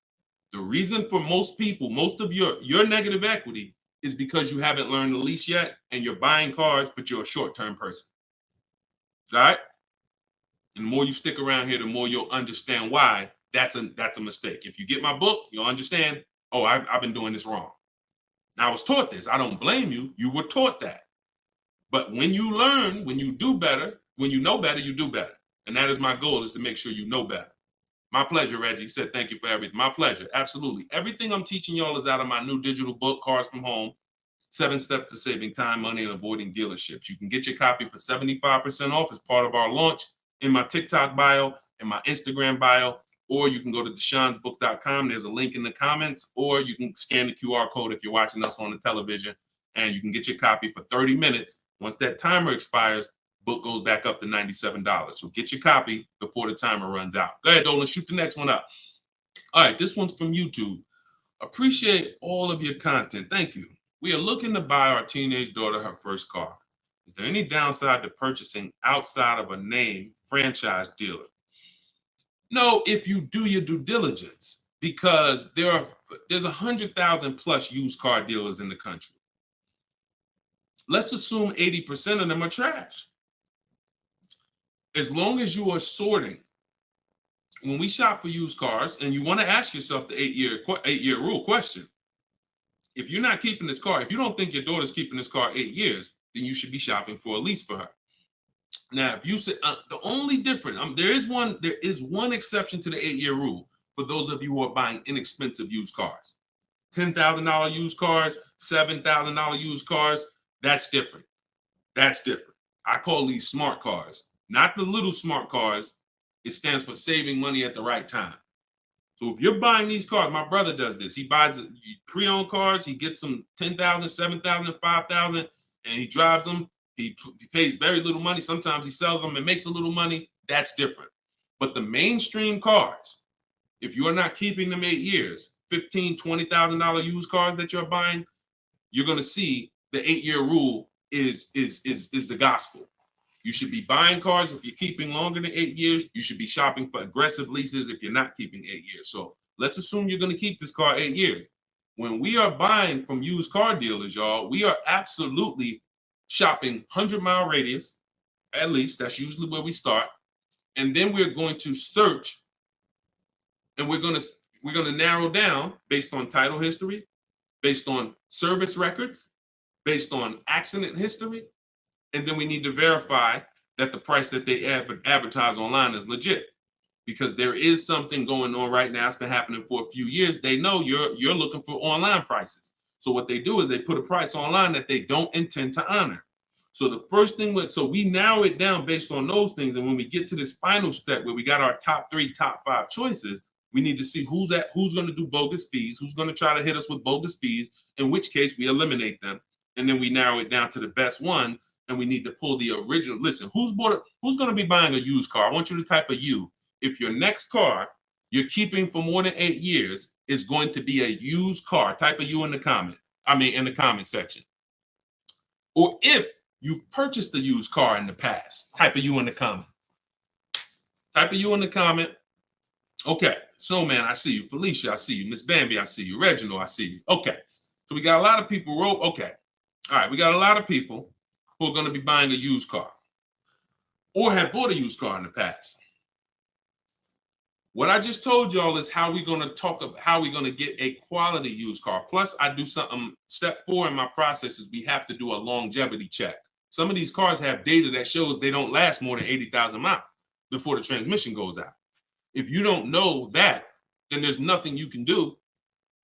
The reason for most people, most of your negative equity is because you haven't learned the lease yet and you're buying cars, but you're a short-term person. All right? And the more you stick around here, the more you'll understand why that's a mistake. If you get my book, you'll understand, oh, I've been doing this wrong. Now, I was taught this. I don't blame you. You were taught that. But when you learn, when you do better, when you know better, you do better. And that is my goal, is to make sure you know better. My pleasure, Reggie. He said, thank you for everything. My pleasure. Absolutely. Everything I'm teaching y'all is out of my new digital book, Cars from Home, 7 Steps to Saving Time, Money, and Avoiding Dealerships. You can get your copy for 75% off as part of our launch in my TikTok bio, in my Instagram bio, or you can go to deshonsbook.com. There's a link in the comments, or you can scan the QR code if you're watching us on the television, and you can get your copy for 30 minutes. Once that timer expires, book goes back up to $97. So get your copy before the timer runs out. Go ahead, Dolan, shoot the next one up. All right, this one's from YouTube. Appreciate all of your content. Thank you. We are looking to buy our teenage daughter her first car. Is there any downside to purchasing outside of a name franchise dealer? No, if you do your due diligence, because there's 100,000 plus used car dealers in the country. Let's assume 80% of them are trash. As long as you are sorting, when we shop for used cars, and you want to ask yourself the eight-year rule question. If you're not keeping this car, if you don't think your daughter's keeping this car 8 years, then you should be shopping for a lease for her. Now, if you say the only difference, there is one exception to the 8-year rule for those of you who are buying inexpensive used cars. $10,000 used cars, $7,000 used cars, that's different. That's different. I call these smart cars, not the little smart cars. It stands for saving money at the right time. So if you're buying these cars, my brother does this. He buys pre-owned cars. He gets them $10,000, $7,000, $5,000, and he drives them. He pays very little money. Sometimes he sells them and makes a little money. That's different. But the mainstream cars, if you're not keeping them 8 years, $15,000, $20,000 used cars that you're buying, you're going to see the 8-year rule is the gospel. You should be buying cars if you're keeping longer than 8 years. You should be shopping for aggressive leases if you're not keeping 8 years. So let's assume you're going to keep this car 8 years. When we are buying from used car dealers, y'all, we are absolutely shopping 100-mile radius, at least. That's usually where we start. And then we're going to search, and we're going to narrow down based on title history, based on service records, based on accident history. And then we need to verify that the price that they advertise online is legit, because there is something going on right now. It's been happening for a few years. They know you're looking for online prices. So what they do is they put a price online that they don't intend to honor. So the first thing, so we narrow it down based on those things. And when we get to this final step where we got our top 3, top 5 choices, we need to see who's going to do bogus fees, who's going to try to hit us with bogus fees, in which case we eliminate them. And then we narrow it down to the best one. And we need to pull the original. Listen, who's going to be buying a used car? I want you to type a U. If your next car you're keeping for more than 8 years is going to be a used car, type a U in the comment section. Or if you've purchased a used car in the past, type a U in the comment. Type a U in the comment. Okay, Snowman, I see you. Felicia, I see you. Miss Bambi, I see you. Reginald, I see you. Okay, so we got a lot of people. Okay, all right, we got a lot of people who are going to be buying a used car or have bought a used car in the past. What I just told y'all is how we're going to talk about how we're going to get a quality used car. Plus, I do something, step 4 in my process is we have to do a longevity check. Some of these cars have data that shows they don't last more than 80,000 miles before the transmission goes out. If you don't know that, then there's nothing you can do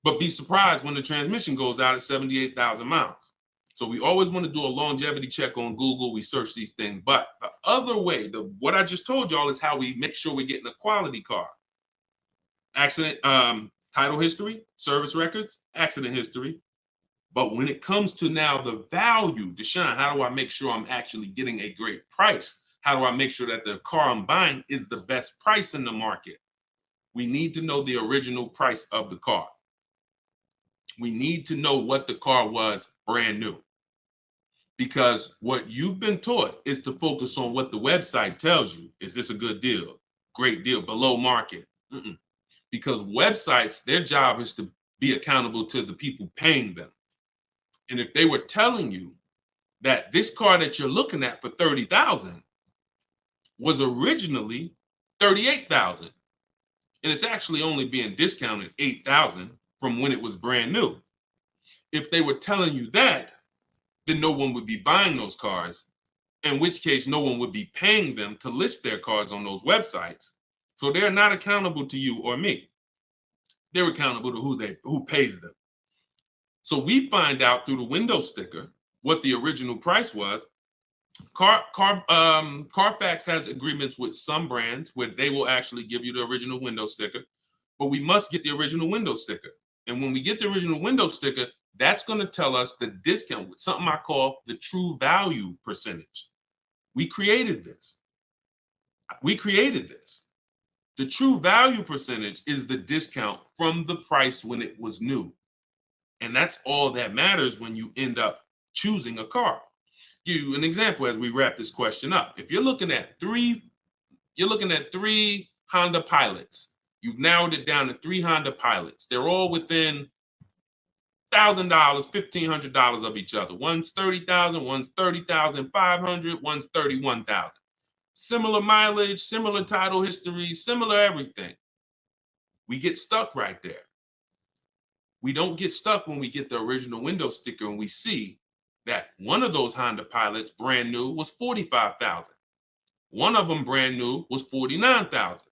but be surprised when the transmission goes out at 78,000 miles. So we always want to do a longevity check on Google. We search these things. But the other way, what I just told y'all is how we make sure we're getting a quality car. Accident, title history, service records, accident history. But when it comes to now the value, Deshone, how do I make sure I'm actually getting a great price? How do I make sure that the car I'm buying is the best price in the market? We need to know the original price of the car. We need to know what the car was brand new. Because what you've been taught is to focus on what the website tells you. Is this a good deal? Great deal, below market. Because websites, their job is to be accountable to the people paying them. And if they were telling you that this car that you're looking at for $30,000 was originally $38,000, and it's actually only being discounted $8,000 from when it was brand new. If they were telling you that, then no one would be buying those cars, in which case no one would be paying them to list their cars on those websites. So they're not accountable to you or me. They're accountable to who pays them. So we find out through the window sticker what the original price was. Carfax has agreements with some brands where they will actually give you the original window sticker, but we must get the original window sticker. And when we get the original window sticker, that's going to tell us the discount with something I call the true value percentage. We created this. The true value percentage is the discount from the price when it was new. And that's all that matters when you end up choosing a car. Give you an example as we wrap this question up. If you're looking at three Honda Pilots. You've narrowed it down to 3 Honda Pilots. They're all within $1,000, $1,500 of each other. One's $30,000, one's $30,500, one's $31,000. Similar mileage, similar title history, similar everything. We get stuck right there. We don't get stuck when we get the original window sticker and we see that one of those Honda Pilots brand new was $45,000. One of them brand new was $49,000.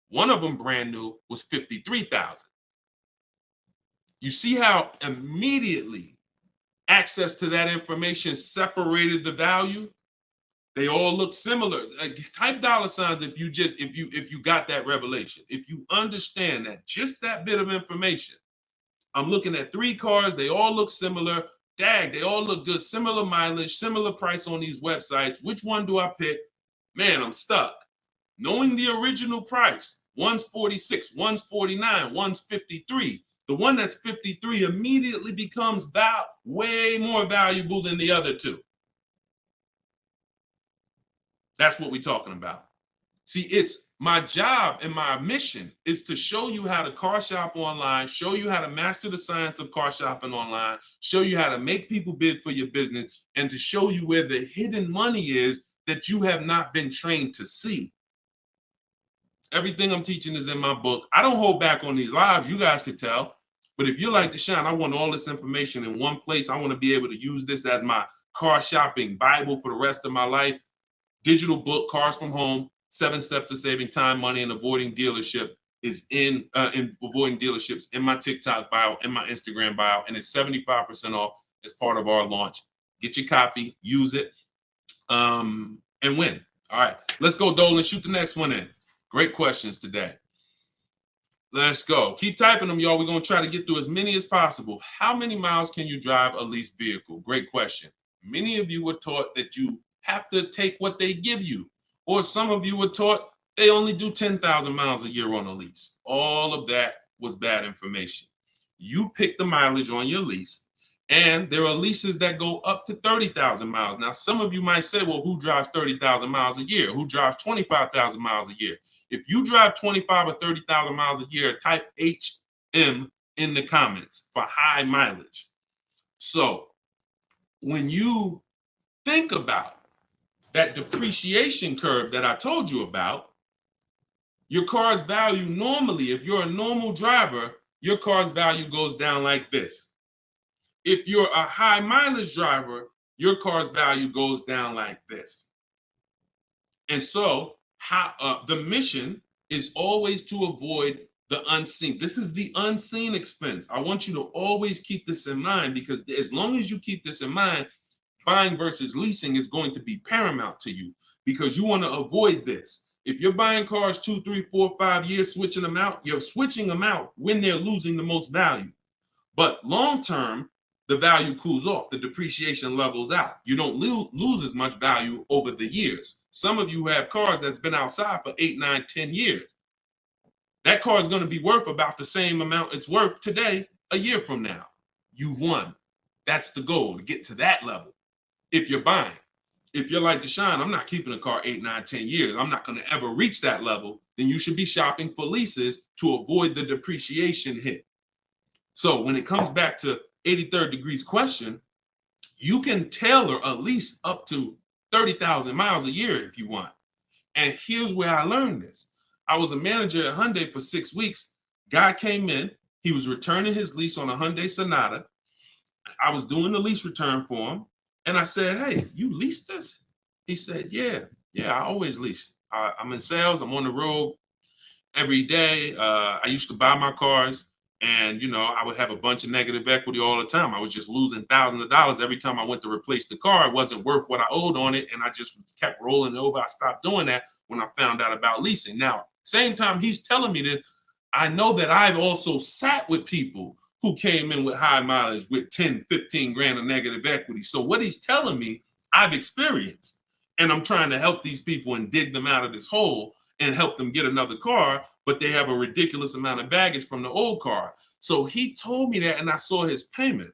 One of them brand new was $53,000. You see how immediately access to that information separated the value? They all look similar. Type dollar signs if you got that revelation. If you understand that just that bit of information. I'm looking at 3 cars, they all look similar. Dag, they all look good, similar mileage, similar price on these websites. Which one do I pick? Man, I'm stuck. Knowing the original price, one's 46, one's 49, one's 53. The one that's 53 immediately becomes way more valuable than the other 2. That's what we're talking about. See, it's my job and my mission is to show you how to car shop online, show you how to master the science of car shopping online, show you how to make people bid for your business, and to show you where the hidden money is that you have not been trained to see. Everything I'm teaching is in my book. I don't hold back on these lives. You guys can tell. But if you're like Deshone, I want all this information in one place. I want to be able to use this as my car shopping Bible for the rest of my life. Digital book, Cars from Home, 7 Steps to Saving Time, Money, and Avoiding Dealership is in avoiding dealerships in my TikTok bio, in my Instagram bio, and it's 75% off as part of our launch. Get your copy, use it, and win. All right, let's go, Dolan. Shoot the next one in. Great questions today. Let's go. Keep typing them, y'all. We're going to try to get through as many as possible. How many miles can you drive a leased vehicle? Great question. Many of you were taught that you have to take what they give you. Or some of you were taught they only do 10,000 miles a year on a lease. All of that was bad information. You pick the mileage on your lease, and there are leases that go up to 30,000 miles. Now, some of you might say, well, who drives 30,000 miles a year? Who drives 25,000 miles a year? If you drive 25 or 30,000 miles a year, type HM in the comments for high mileage. So when you think about that depreciation curve that I told you about, your car's value normally, if you're a normal driver, your car's value goes down like this. If you're a high mileage driver, your car's value goes down like this. And so the mission is always to avoid the unseen. This is the unseen expense. I want you to always keep this in mind, because as long as you keep this in mind, buying versus leasing is going to be paramount to you, because you want to avoid this. If you're buying cars 2, 3, 4, 5 years, switching them out, you're switching them out when they're losing the most value. But long term, the value cools off, the depreciation levels out. You don't lose as much value over the years. Some of you have cars that's been outside for 8, 9, 10 years. That car is going to be worth about the same amount it's worth today, a year from now. You've won. That's the goal, to get to that level. If you're buying, if you're like Deshone, I'm not keeping a car 8, 9, 10 years. I'm not going to ever reach that level. Then you should be shopping for leases to avoid the depreciation hit. So when it comes back to 83rd Degree's question, you can tailor a lease up to 30,000 miles a year if you want. And here's where I learned this. I was a manager at Hyundai for 6 weeks. Guy came in. He was returning his lease on a Hyundai Sonata. I was doing the lease return for him. And I said, hey, you leased this? He said, yeah, I always lease. I'm in sales. I'm on the road every day. I used to buy my cars, and I would have a bunch of negative equity all the time. I was just losing thousands of dollars every time I went to replace the car. It wasn't worth what I owed on it, and I just kept rolling it over. I stopped doing that when I found out about leasing. Now, same time he's telling me this, I know that I've also sat with people who came in with high mileage with 10, 15 grand of negative equity. So what he's telling me, I've experienced, and I'm trying to help these people and dig them out of this hole and help them get another car, but they have a ridiculous amount of baggage from the old car. So he told me that, and I saw his payment,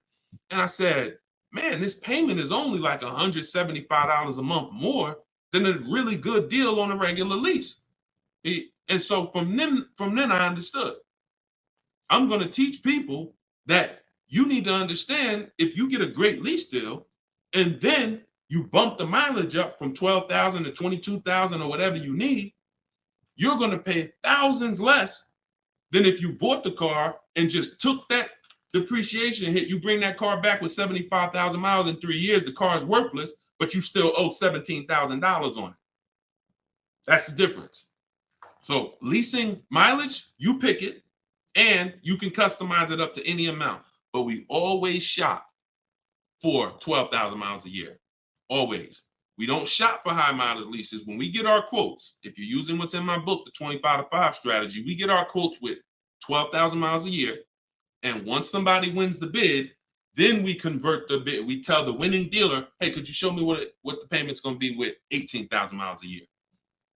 and I said, man, this payment is only like $175 a month more than a really good deal on a regular lease. And so from then I understood. I'm going to teach people that you need to understand, if you get a great lease deal and then you bump the mileage up from 12,000 to 22,000 or whatever you need, you're going to pay thousands less than if you bought the car and just took that depreciation hit. You bring that car back with 75,000 miles in 3 years, the car is worthless, but you still owe $17,000 on it. That's the difference. So leasing mileage, you pick it, and you can customize it up to any amount. But we always shop for 12,000 miles a year. Always. We don't shop for high mileage leases. When we get our quotes, if you're using what's in my book, the 25 to 5 strategy, we get our quotes with 12,000 miles a year. And once somebody wins the bid, then we convert the bid. We tell the winning dealer, hey, could you show me what the payment's going to be with 18,000 miles a year?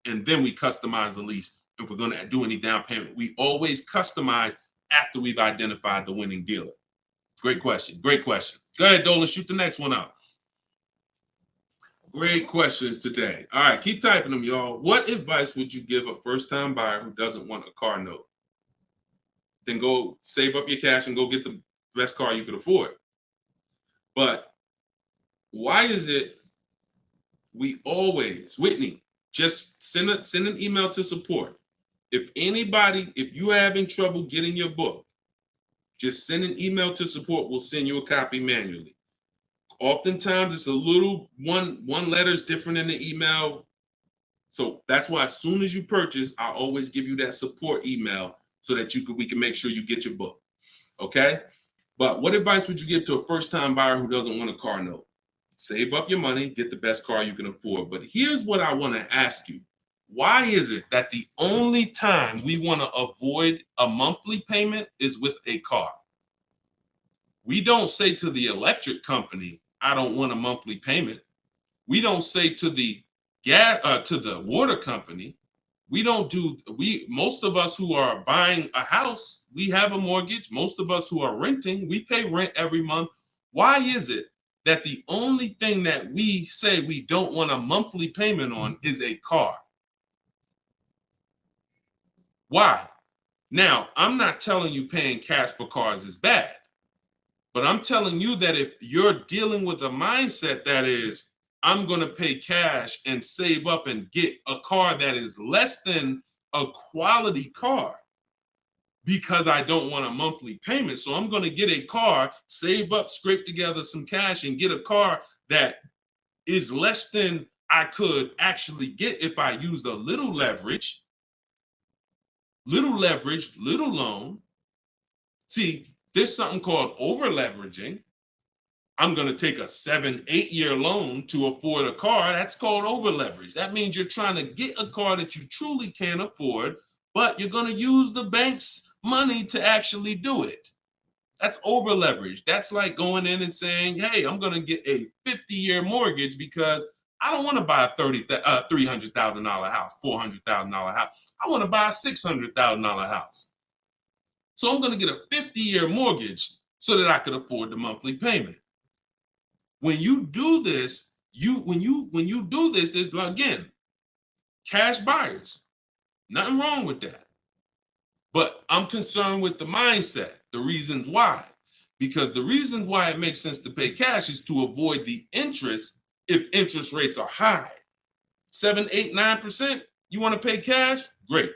And then we customize the lease. If we're going to do any down payment, we always customize after we've identified the winning dealer. Great question. Great question. Go ahead, Dolan. Shoot the next one out. Great questions today. All right, keep typing them, y'all. What advice would you give a first-time buyer who doesn't want a car note? Then go save up your cash and go get the best car you could afford. But why is it we always, Whitney, just send an email to support. If you're having trouble getting your book, just send an email to support. We'll send you a copy manually. Oftentimes it's a little one letter is different in the email. So that's why as soon as you purchase, I always give you that support email so that we can make sure you get your book. Okay? But what advice would you give to a first-time buyer who doesn't want a car note? Save up your money, get the best car you can afford. But here's what I want to ask you. Why is it that the only time we want to avoid a monthly payment is with a car? We don't say to the electric company, I don't want a monthly payment. We don't say to the water company, most of us who are buying a house, we have a mortgage. Most of us who are renting, we pay rent every month. Why is it that the only thing that we say we don't want a monthly payment on is a car? Why? Now, I'm not telling you paying cash for cars is bad, but I'm telling you that if you're dealing with a mindset that is, I'm going to pay cash and save up and get a car that is less than a quality car because I don't want a monthly payment. So I'm going to get a car, save up, scrape together some cash and get a car that is less than I could actually get if I used a little leverage, little loan. See, there's something called over leveraging. I'm going to take a 7-8 year loan to afford a car. That's called over leverage. That means you're trying to get a car that you truly can't afford, but you're going to use the bank's money to actually do it. That's over leverage. That's like going in and saying, hey, I'm going to get a 50-year mortgage because I don't want to buy a $300,000 house, $400,000 house. I want to buy a $600,000 house. So I'm going to get a 50-year mortgage so that I could afford the monthly payment. When you do this, there's, again, cash buyers. Nothing wrong with that. But I'm concerned with the mindset, the reasons why. Because the reasons why it makes sense to pay cash is to avoid the interest if interest rates are high. 7, 8, 9%, you want to pay cash? Great.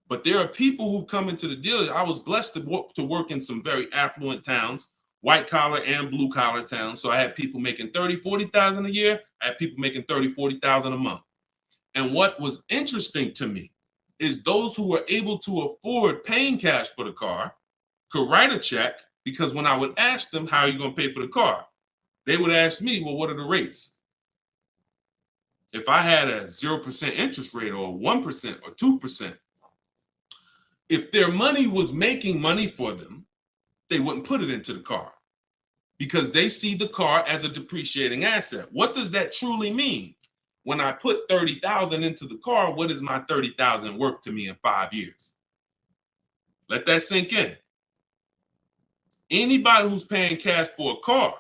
But there are people who come into the dealer. I was blessed to work in some very affluent towns white collar and blue collar towns. So I had people making 30, 40,000 a year. I had people making 30, 40,000 a month. And what was interesting to me is those who were able to afford paying cash for the car could write a check, because when I would ask them, how are you going to pay for the car? They would ask me, well, what are the rates? If I had a 0% interest rate or 1% or 2%, if their money was making money for them, they wouldn't put it into the car because they see the car as a depreciating asset. What does that truly mean? When I put 30,000 into the car, what is my 30,000 worth to me in 5 years? Let that sink in. Anybody who's paying cash for a car,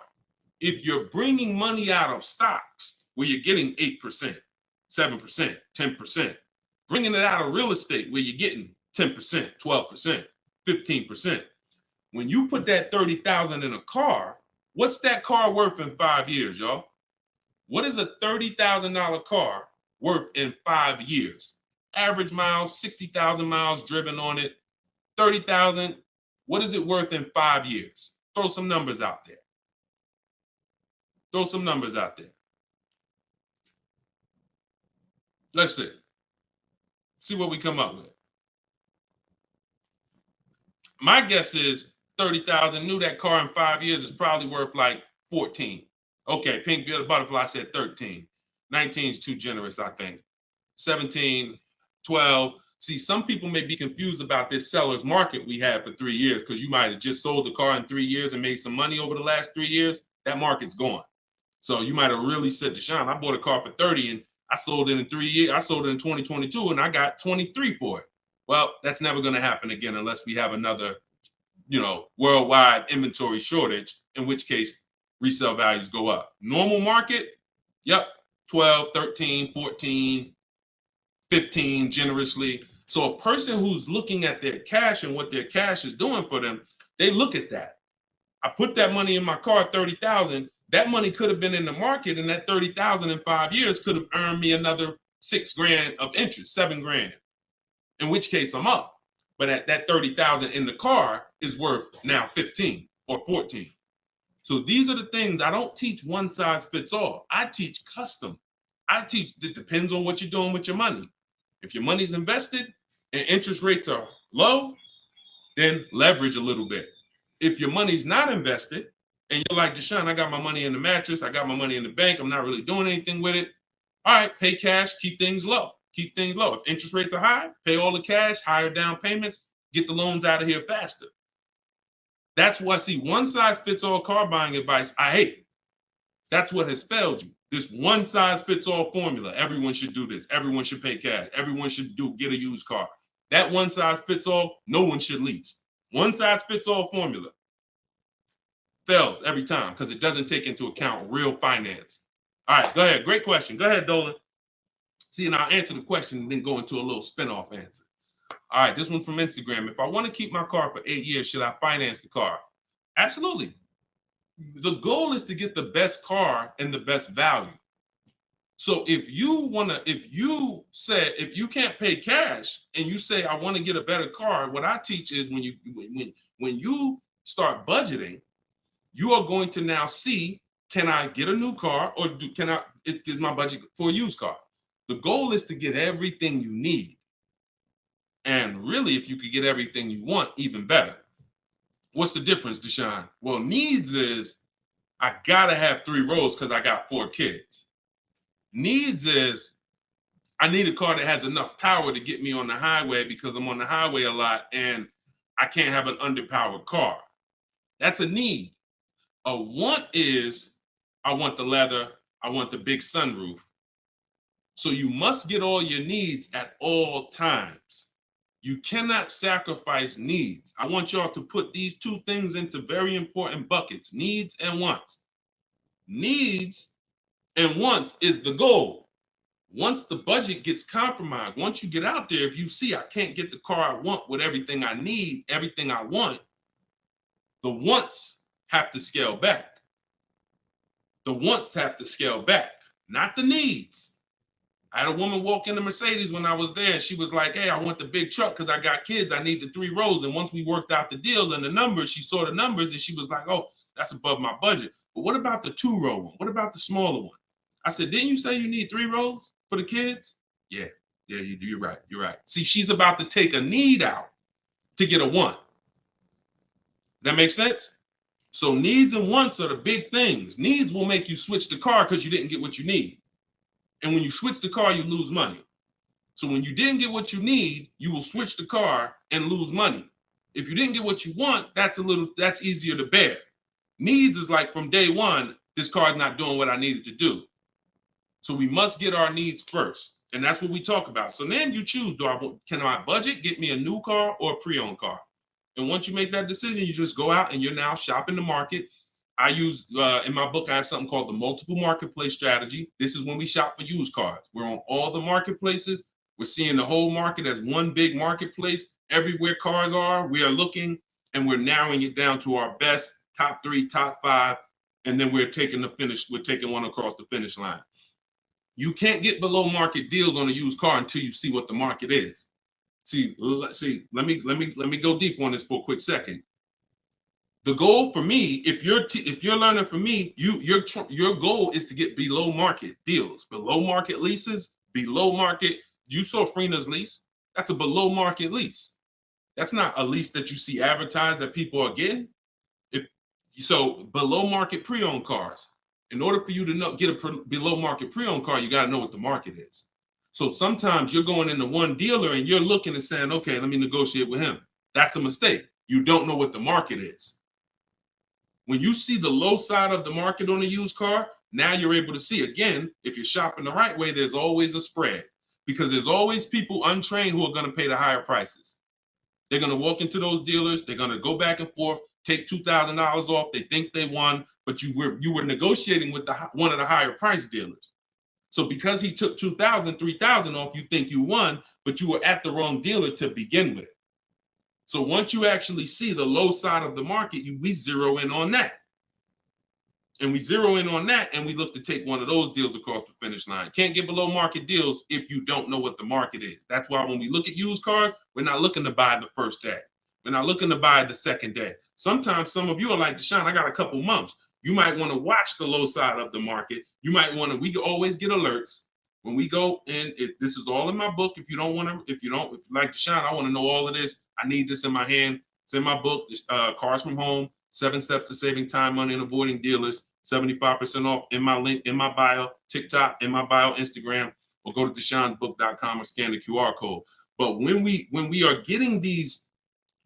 if you're bringing money out of stocks where you're getting 8%, 7%, 10%, bringing it out of real estate where you're getting 10%, 12%, 15%, when you put that 30,000 in a car, what's that car worth in 5 years, y'all? What is a $30,000 car worth in 5 years? Average miles, 60,000 miles driven on it, 30,000. What is it worth in 5 years? Throw some numbers out there. Throw some numbers out there. Let's see. See what we come up with. My guess is 30,000. Knew that car in 5 years is probably worth like 14. Okay, Pink Butterfly said 13. 19 is too generous, I think. 17, 12. See, some people may be confused about this seller's market we had for 3 years because you might have just sold the car in 3 years and made some money over the last 3 years. That market's gone. So you might have really said, Deshone, I bought a car for 30 and I sold it in 3 years. I sold it in 2022 and I got 23 for it. Well, that's never going to happen again unless we have another, worldwide inventory shortage, in which case resale values go up. Normal market, yep, 12, 13, 14, 15 generously. So a person who's looking at their cash and what their cash is doing for them, they look at that. I put that money in my car, 30,000. That money could have been in the market, and that 30,000 in 5 years could have earned me another $6,000 of interest, $7,000. In which case I'm up. But at that 30,000 in the car is worth now 15 or 14. So these are the things. I don't teach one size fits all. I teach custom. I teach it depends on what you're doing with your money. If your money's invested and interest rates are low, then leverage a little bit. If your money's not invested and you're like, Deshone, I got my money in the mattress, I got my money in the bank, I'm not really doing anything with it. All right, pay cash, keep things low. Keep things low. If interest rates are high, pay all the cash, higher down payments, get the loans out of here faster. That's why I see one size fits all car buying advice I hate. That's what has failed you. This one size fits all formula. Everyone should do this. Everyone should pay cash. Everyone should get a used car. That one size fits all, no one should lease. One size fits all formula fails every time because it doesn't take into account real finance. All right, go ahead. Great question. Go ahead, Dolan. See, and I'll answer the question and then go into a little spin-off answer. All right, this one's from Instagram. If I want to keep my car for 8 years, should I finance the car? Absolutely. The goal is to get the best car and the best value. So if you can't pay cash and you say, I want to get a better car, what I teach is when you start budgeting, you are going to now see, can I get a new car or is my budget for a used car? The goal is to get everything you need. And really, if you could get everything you want, even better. What's the difference, Deshone? Well, needs is I gotta have 3 rows because I got 4 kids. Needs is I need a car that has enough power to get me on the highway because I'm on the highway a lot and I can't have an underpowered car. That's a need. A want is I want the leather, I want the big sunroof. So you must get all your needs at all times. You cannot sacrifice needs. I want y'all to put these 2 things into very important buckets, needs and wants. Needs and wants is the goal. Once the budget gets compromised, once you get out there, if you see I can't get the car I want with everything I need, everything I want, the wants have to scale back. The wants have to scale back, not the needs. I had a woman walk in the Mercedes when I was there, and she was like, hey, I want the big truck because I got kids. I need the 3 rows. And once we worked out the deal and the numbers, she saw the numbers and she was like, oh, that's above my budget. But what about the 2-row one? What about the smaller one? I said, didn't you say you need 3 rows for the kids? Yeah, you're right. You're right. See, she's about to take a need out to get a want. That makes sense? So needs and wants are the big things. Needs will make you switch the car because you didn't get what you need. And when you switch the car, you lose money. So when you didn't get what you need, you will switch the car and lose money. If you didn't get what you want, that's easier to bear. Needs is like from day one, this car is not doing what I needed to do. So we must get our needs first. And that's what we talk about. So then you choose, can I budget, get me a new car or a pre-owned car? And once you make that decision, you just go out and you're now shopping the market. I use, in my book, I have something called the multiple marketplace strategy. This is when we shop for used cars. We're on all the marketplaces. We're seeing the whole market as one big marketplace. Everywhere cars are, we are looking and we're narrowing it down to our best, top 3, top 5. And then we're taking one across the finish line. You can't get below market deals on a used car until you see what the market is. See, let me go deep on this for a quick second. The goal for me, if you're learning from me, your goal is to get below market deals, below market leases, below market. You saw Freena's lease. That's a below market lease. That's not a lease that you see advertised that people are getting. So below market pre-owned cars. In order for you to get a below market pre-owned car, you got to know what the market is. So sometimes you're going into one dealer and you're looking and saying, okay, let me negotiate with him. That's a mistake. You don't know what the market is. When you see the low side of the market on a used car, now you're able to see, again, if you're shopping the right way, there's always a spread because there's always people untrained who are going to pay the higher prices. They're going to walk into those dealers. They're going to go back and forth, take $2,000 off. They think they won, but you were negotiating with one of the higher price dealers. So because he took $2,000, $3,000 off, you think you won, but you were at the wrong dealer to begin with. So once you actually see the low side of the market, we zero in on that. And we zero in on that, and we look to take one of those deals across the finish line. Can't get below market deals if you don't know what the market is. That's why when we look at used cars, we're not looking to buy the first day. We're not looking to buy the second day. Sometimes some of you are like, Deshone, I got a couple months. You might want to watch the low side of the market. You might want to, we always get alerts. When we go in, this is all in my book. If you like Deshone, I want to know all of this. I need this in my hand. It's in my book, Cars from Home, 7 Steps to Saving Time, Money, and Avoiding Dealers. 75% off in my link, in my bio, TikTok, in my bio, Instagram, or go to deshonesbook.com or scan the QR code. But when we are getting these,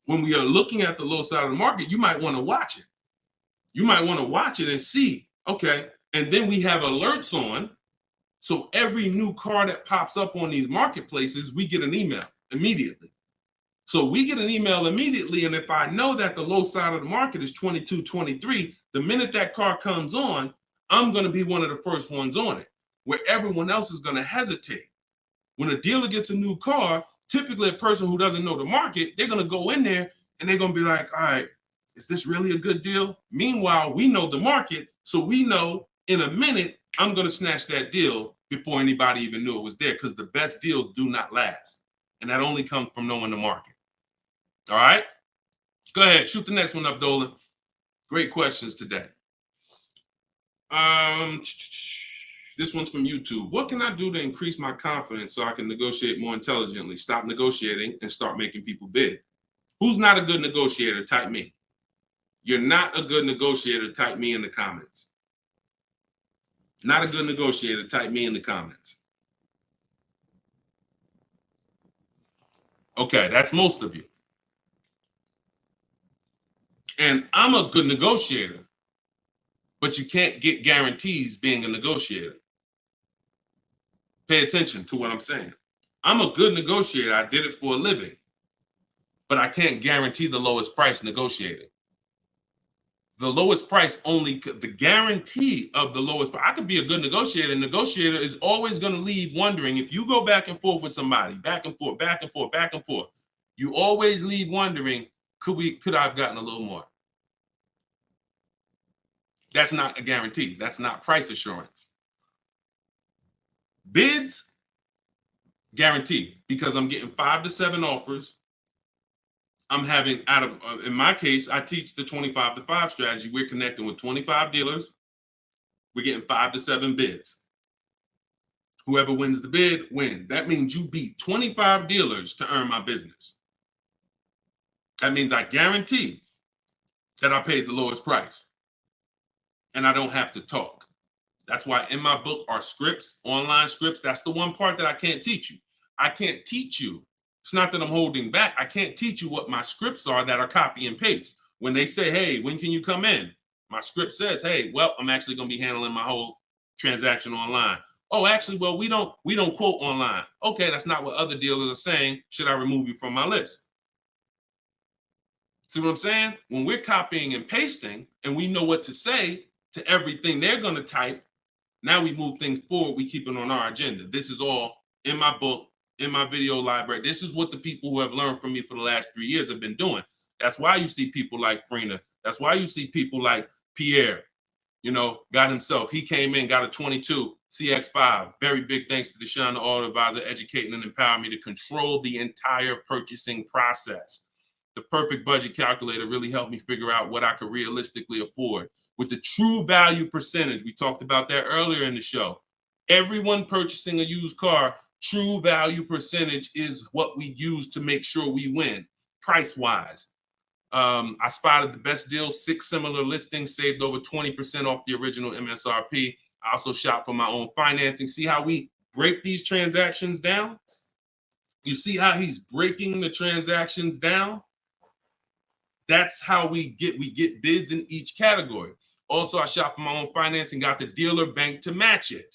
when we are looking at the low side of the market, you might want to watch it. You might want to watch it and see, okay. And then we have alerts on. So every new car that pops up on these marketplaces, we get an email immediately. So we get an email immediately. And if I know that the low side of the market is 22, 23, the minute that car comes on, I'm going to be one of the first ones on it, where everyone else is going to hesitate. When a dealer gets a new car, typically a person who doesn't know the market, they're going to go in there and they're going to be like, all right, is this really a good deal? Meanwhile, we know the market. So we know in a minute, I'm going to snatch that deal before anybody even knew it was there, because the best deals do not last. And that only comes from knowing the market. All right? Go ahead. Shoot the next one up, Dolan. Great questions today. This one's from YouTube. What can I do to increase my confidence so I can negotiate more intelligently? Stop negotiating and start making people bid. Who's not a good negotiator? Type me. You're not a good negotiator. Type me in the comments. Not a good negotiator. Type me in the comments. Okay, that's most of you. And I'm a good negotiator, but you can't get guarantees being a negotiator. Pay attention to what I'm saying. I'm a good negotiator. I did it for a living, but I can't guarantee the lowest price negotiating. The lowest price the guarantee of the lowest price. I could be a good negotiator. Negotiator is always going to leave wondering, if you go back and forth with somebody, back and forth, back and forth, back and forth, you always leave wondering, could I have gotten a little more? That's not a guarantee. That's not price assurance. Bids Guaranteed, because I'm getting 5 to 7 offers. I'm having in my case, I teach the 25 to 5 strategy. We're connecting with 25 dealers. We're getting 5 to 7 bids. Whoever wins the bid, win. That means you beat 25 dealers to earn my business. That means I guarantee that I paid the lowest price and I don't have to talk. That's why in my book are scripts, online scripts. That's the one part that I can't teach you. I can't teach you. It's not that I'm holding back. I can't teach you what my scripts are that are copy and paste. When they say, hey, when can you come in? My script says, hey, well, I'm actually going to be handling my whole transaction online. Oh, actually, well, we don't quote online. Okay, that's not what other dealers are saying. Should I remove you from my list? See what I'm saying? When we're copying and pasting and we know what to say to everything they're going to type, now we move things forward. We keep it on our agenda. This is all in my book, in my video library. This is what the people who have learned from me for the last 3 years have been doing. That's why you see people like Frina. That's why you see people like Pierre, got himself. He came in, got a 22 CX5. Very big thanks to Deshone the Auto Advisor, educating and empowering me to control the entire purchasing process. The perfect budget calculator really helped me figure out what I could realistically afford. With the true value percentage, we talked about that earlier in the show. Everyone purchasing a used car, true value percentage is what we use to make sure we win, price-wise. I spotted the best deal, 6 similar listings, saved over 20% off the original MSRP. I also shop for my own financing. See how we break these transactions down? You see how he's breaking the transactions down? That's how we get bids in each category. Also, I shop for my own financing, got the dealer bank to match it.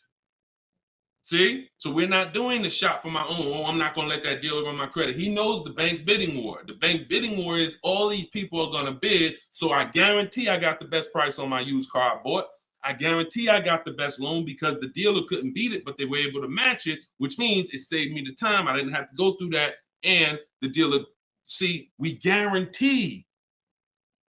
See? So we're not doing the shop for my own. Oh, I'm not going to let that dealer run my credit. He knows the bank bidding war. The bank bidding war is all these people are going to bid. So I guarantee I got the best price on my used car I bought. I guarantee I got the best loan because the dealer couldn't beat it, but they were able to match it, which means it saved me the time. I didn't have to go through that. And the dealer, see, we guarantee.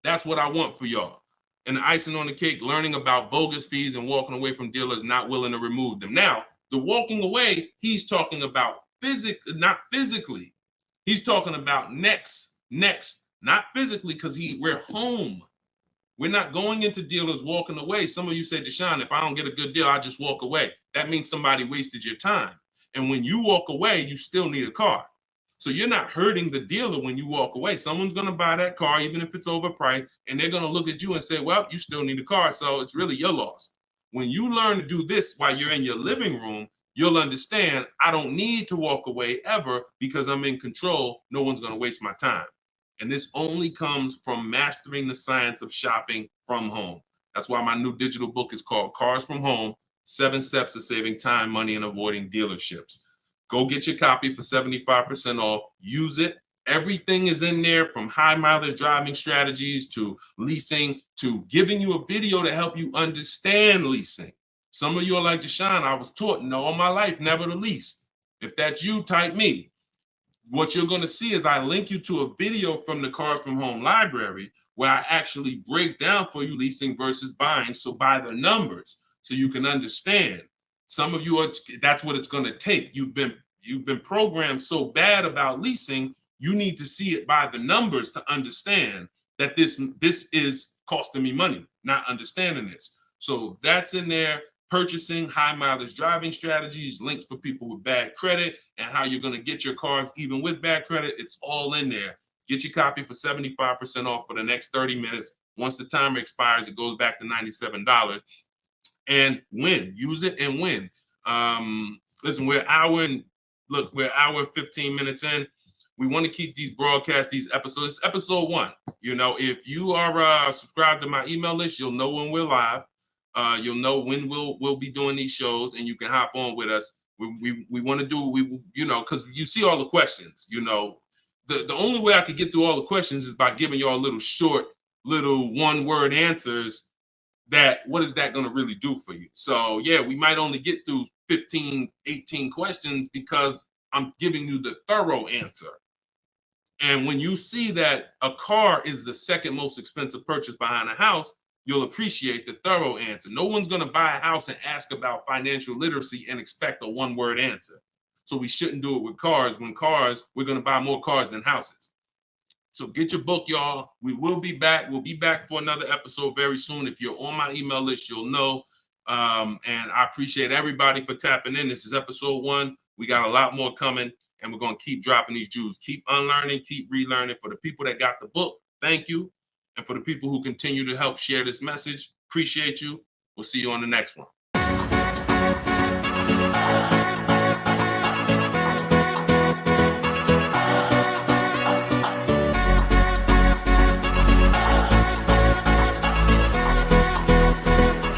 That's what I want for y'all. And the icing on the cake, learning about bogus fees and walking away from dealers not willing to remove them. Now, the walking away, he's talking about not physically. He's talking about next, not physically, because we're home. We're not going into dealers walking away. Some of you say, Deshone, if I don't get a good deal, I just walk away. That means somebody wasted your time. And when you walk away, you still need a car. So you're not hurting the dealer when you walk away. Someone's going to buy that car, even if it's overpriced, and they're going to look at you and say, well, you still need a car, so it's really your loss. When you learn to do this while you're in your living room, you'll understand I don't need to walk away ever because I'm in control. No one's going to waste my time. And this only comes from mastering the science of shopping from home. That's why my new digital book is called Cars from Home, 7 Steps to Saving Time, Money, and Avoiding Dealerships. Go get your copy for 75% off. Use it. Everything is in there, from high mileage driving strategies to leasing to giving you a video to help you understand leasing. Some of you are like, Deshone, I was taught all my life never to lease. If that's you, type me. What you're going to see is I link you to a video from the Cars from Home library where I actually break down for you leasing versus buying. So by the numbers so you can understand. Some of you, that's what it's going to take. You've been programmed so bad about leasing, you need to see it by the numbers to understand that this is costing me money, not understanding this. So that's in there. Purchasing, high mileage driving strategies, links for people with bad credit, and how you're going to get your cars even with bad credit. It's all in there. Get your copy for 75% off for the next 30 minutes. Once the timer expires, it goes back to $97. And win. Use it and win. Listen, we're an hour and 15 minutes in. We want to keep these broadcasts, these episodes. It's episode 1. If you are subscribed to my email list, you'll know when we're live. You'll know when we'll be doing these shows, and you can hop on with us. We want to do because you see all the questions. The only way I could get through all the questions is by giving y'all little short, little one-word answers. What is that going to really do for you? So yeah, we might only get through 15, 18 questions because I'm giving you the thorough answer. And when you see that a car is the second most expensive purchase behind a house, you'll appreciate the thorough answer. No one's going to buy a house and ask about financial literacy and expect a one-word answer. So we shouldn't do it with cars. When cars, we're going to buy more cars than houses. So get your book, y'all. We will be back. We'll be back for another episode very soon. If you're on my email list, you'll know. And I appreciate everybody for tapping in. This is episode 1. We got a lot more coming, and we're going to keep dropping these jewels. Keep unlearning, keep relearning. For the people that got the book, thank you. And for the people who continue to help share this message, appreciate you. We'll see you on the next one.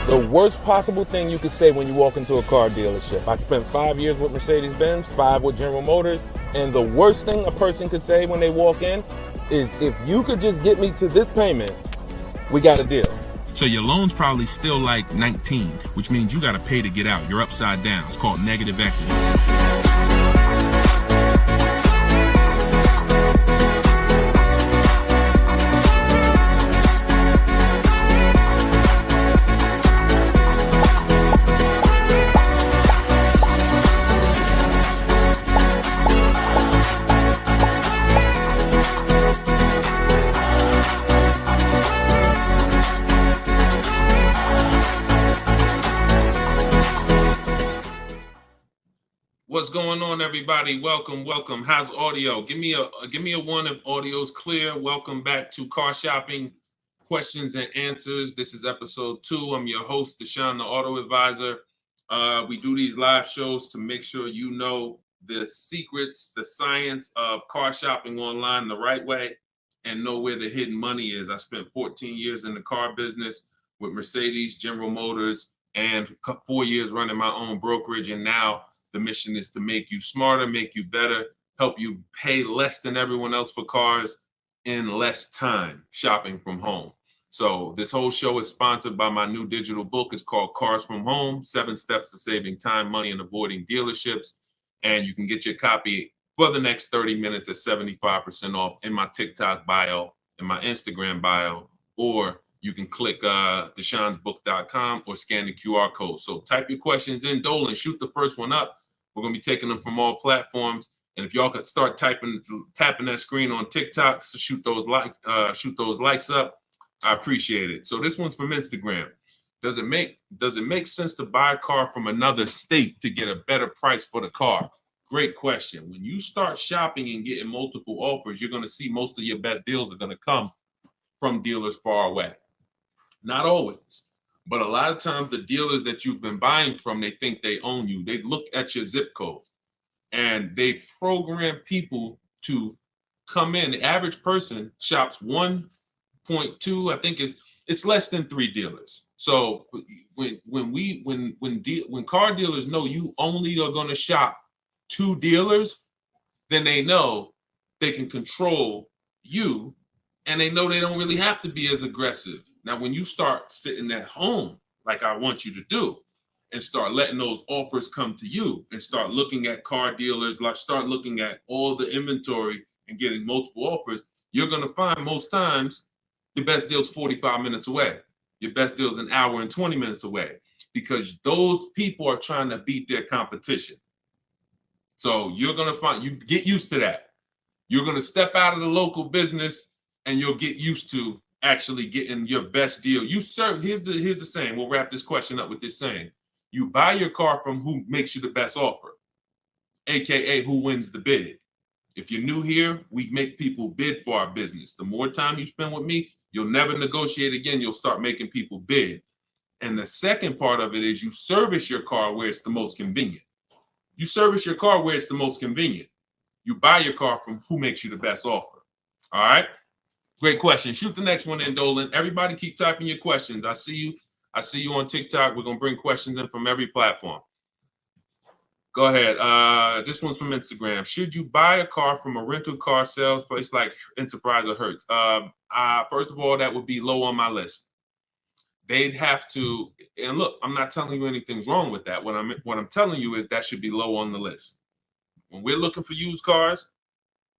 The worst possible thing you could say when you walk into a car dealership. I spent 5 years with Mercedes-Benz, 5 with General Motors, and the worst thing a person could say when they walk in is, if you could just get me to this payment, we got a deal. So your loan's probably still like 19, which means you got to pay to get out. You're upside down. It's called negative equity. What's going on, everybody? Welcome. How's audio? Give me a 1 if audio's clear. Welcome back to Car Shopping Questions and Answers. This is episode 2. I'm your host, Deshone the Auto Advisor. We do these live shows to make sure you know the secrets, the science of car shopping online the right way, and know where the hidden money is. I spent 14 years in the car business with Mercedes, General Motors, and 4 years running my own brokerage, and now the mission is to make you smarter, make you better, help you pay less than everyone else for cars in less time shopping from home. So this whole show is sponsored by my new digital book. It's called Cars from Home, 7 Steps to Saving Time, Money, and Avoiding Dealerships. And you can get your copy for the next 30 minutes at 75% off in my TikTok bio, in my Instagram bio, or you can click deshonsbook.com or scan the QR code. So type your questions in, Dolan, shoot the first one up. We're going to be taking them from all platforms. And if y'all could start tapping that screen on TikTok, so shoot those likes up. I appreciate it. So this one's from Instagram. Does it make sense to buy a car from another state to get a better price for the car? Great question. When you start shopping and getting multiple offers, you're going to see most of your best deals are going to come from dealers far away. Not always. But a lot of times the dealers that you've been buying from, they think they own you. They look at your zip code and they program people to come in. The average person shops 1.2, I think it's less than 3 dealers. So when car dealers know you only are going to shop 2 dealers, then they know they can control you, and they know they don't really have to be as aggressive. Now, when you start sitting at home, like I want you to do, and start letting those offers come to you and start looking at car dealers, like start looking at all the inventory and getting multiple offers, you're going to find most times the best deal's 45 minutes away. Your best deal's an hour and 20 minutes away, because those people are trying to beat their competition. So you're going to you get used to that. You're going to step out of the local business and you'll get used to actually getting your best deal. Here's the saying. We'll wrap this question up with this saying. You buy your car from who makes you the best offer, AKA who wins the bid. If you're new here, we make people bid for our business. The more time you spend with me, you'll never negotiate again. You'll start making people bid. And the second part of it is you service your car where it's the most convenient. You service your car where it's the most convenient. You buy your car from who makes you the best offer. All right? Great question. Shoot the next one in, Dolan. Everybody keep typing your questions. I see you on TikTok. We're going to bring questions in from every platform. Go ahead. This one's from Instagram. Should you buy a car from a rental car sales place like Enterprise or Hertz? First of all, that would be low on my list. They'd have to, and look, I'm not telling you anything's wrong with that. What I'm telling you is that should be low on the list. When we're looking for used cars,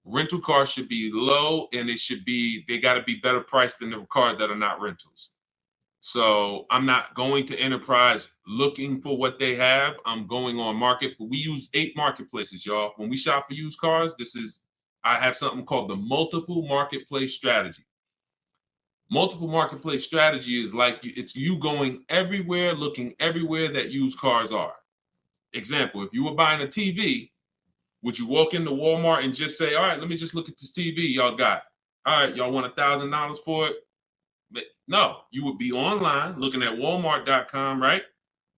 rental cars should be low, and they got to be better priced than the cars that are not rentals. So I'm not going to Enterprise looking for what they have. I'm going on Market. We use 8 marketplaces, y'all. When we shop for used cars, I have something called the multiple marketplace strategy. Multiple marketplace strategy is like it's you going everywhere, looking everywhere that used cars are. Example, if you were buying a TV, would you walk into Walmart and just say, all right, let me just look at this TV y'all got. All right, y'all want $1,000 for it? No, you would be online looking at Walmart.com, right?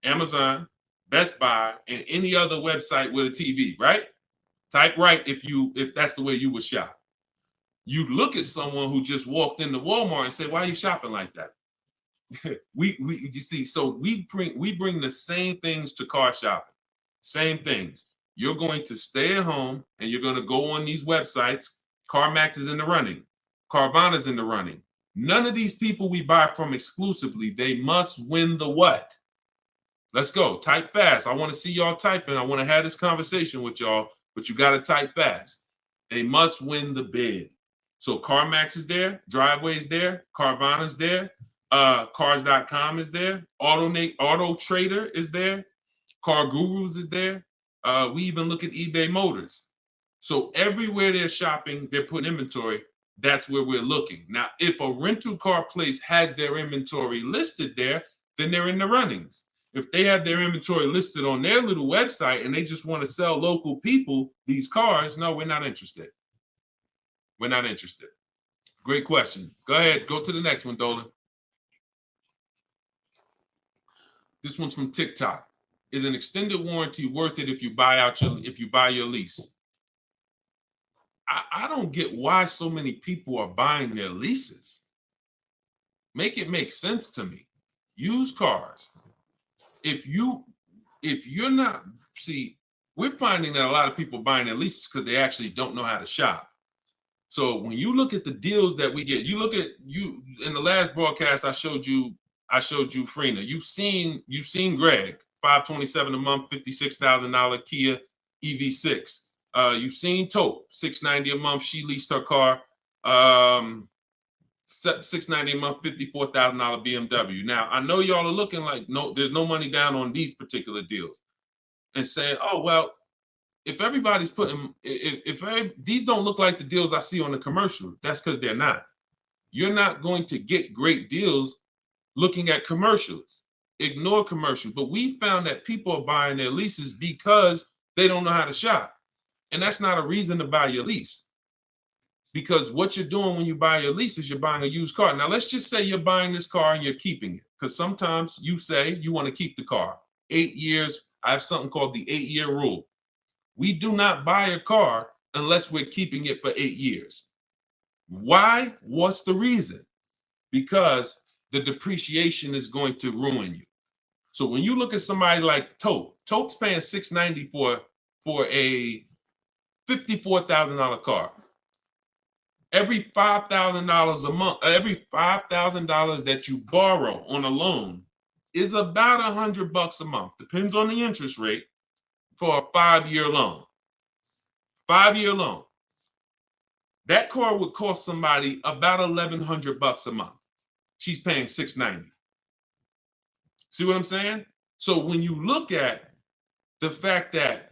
Amazon, Best Buy, and any other website with a TV, right? Type right if that's the way you would shop. You look at someone who just walked into Walmart and say, why are you shopping like that? you see, so we bring the same things to car shopping. Same things. You're going to stay at home and you're going to go on these websites. CarMax is in the running. Carvana's in the running. None of these people we buy from exclusively, they must win the what? Let's go. Type fast. I want to see y'all typing. I want to have this conversation with y'all, but you got to type fast. They must win the bid. So CarMax is there. Driveway's there. Carvana's there. Cars.com is there. Auto Trader is there. Car Gurus is there. We even look at eBay Motors. So everywhere they're shopping, they're putting inventory. That's where we're looking. Now, if a rental car place has their inventory listed there, then they're in the runnings. If they have their inventory listed on their little website and they just want to sell local people these cars, no, we're not interested. We're not interested. Great question. Go ahead. Go to the next one, Dolan. This one's from TikTok. Is an extended warranty worth it if you buy your lease? I don't get why so many people are buying their leases. Make it make sense to me. Used cars. If you're not, see, we're finding that a lot of people buying their leases because they actually don't know how to shop. So when you look at the deals that we get, you look at in the last broadcast I showed you Freena. You've seen Greg, $527 a month, $56,000 Kia EV6. You've seen Taupe, $690 a month. She leased her car, $690 a month, $54,000 BMW. Now I know y'all are looking like no, there's no money down on these particular deals, and saying, oh well, if everybody's putting, if these don't look like the deals I see on the commercial, that's because they're not. You're not going to get great deals looking at commercials. Ignore commercials. But we found that people are buying their leases because they don't know how to shop. And that's not a reason to buy your lease. Because what you're doing when you buy your lease is you're buying a used car. Now, let's just say you're buying this car and you're keeping it. Because sometimes you say you want to keep the car. 8 years, I have something called the 8-year rule. We do not buy a car unless we're keeping it for 8 years. Why? What's the reason? Because the depreciation is going to ruin you. So when you look at somebody like Taupe's paying $690 for a $54,000 car. Every $5,000 a month, every $5,000 that you borrow on a loan is about $100 a month. Depends on the interest rate for a 5-year loan. 5-year loan. That car would cost somebody about $1,100 a month. She's paying $690. See what I'm saying? So when you look at the fact that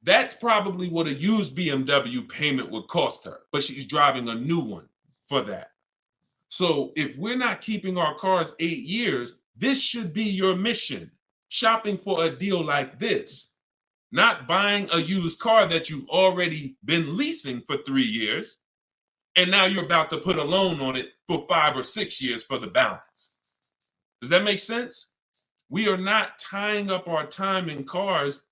that's probably what a used BMW payment would cost her, but she's driving a new one for that. So if we're not keeping our cars 8 years, this should be your mission. Shopping for a deal like this, not buying a used car that you've already been leasing for 3 years, and now you're about to put a loan on it for 5 or 6 years for the balance. Does that make sense? We are not tying up our time in cars.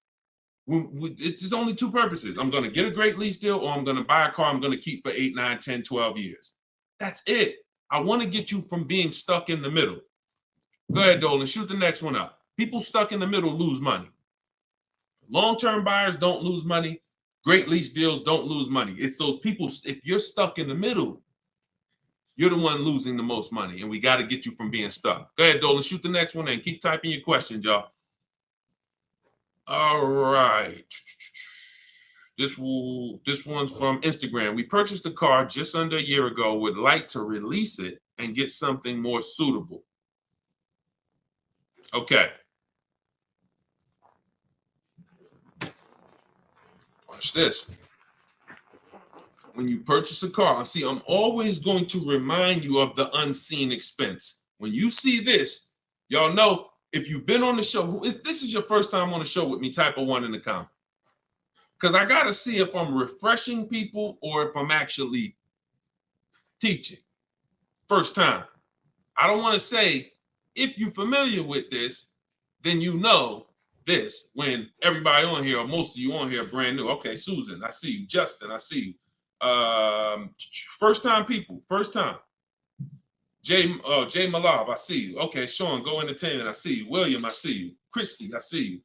It's only 2 purposes. I'm going to get a great lease deal, or I'm going to buy a car I'm going to keep for 8, 9, 10, 12 years. That's it. I want to get you from being stuck in the middle. Go ahead, Dolan. Shoot the next one up. People stuck in the middle lose money. Long-term buyers don't lose money. Great lease deals don't lose money. It's those people, if you're stuck in the middle, you're the one losing the most money, and we got to get you from being stuck. Go ahead, Dolan. Shoot the next one and keep typing your questions, y'all. All right. This one's from Instagram. We purchased a car just under a year ago. Would like to release it and get something more suitable. Okay. Watch this. When you purchase a car, see, I'm always going to remind you of the unseen expense. When you see this, y'all know, if you've been on the show, if this is your first time on the show with me, type a 1 in the comment. Because I got to see if I'm refreshing people or if I'm actually teaching. First time. I don't want to say, if you're familiar with this, then you know this, when everybody on here, or most of you on here, are brand new. Okay, Susan, I see you. Justin, I see you. First time people, first time. Jay Malav, I see you. Okay, Sean, Go Entertainment, I see you. William, I see you. Christy, I see you.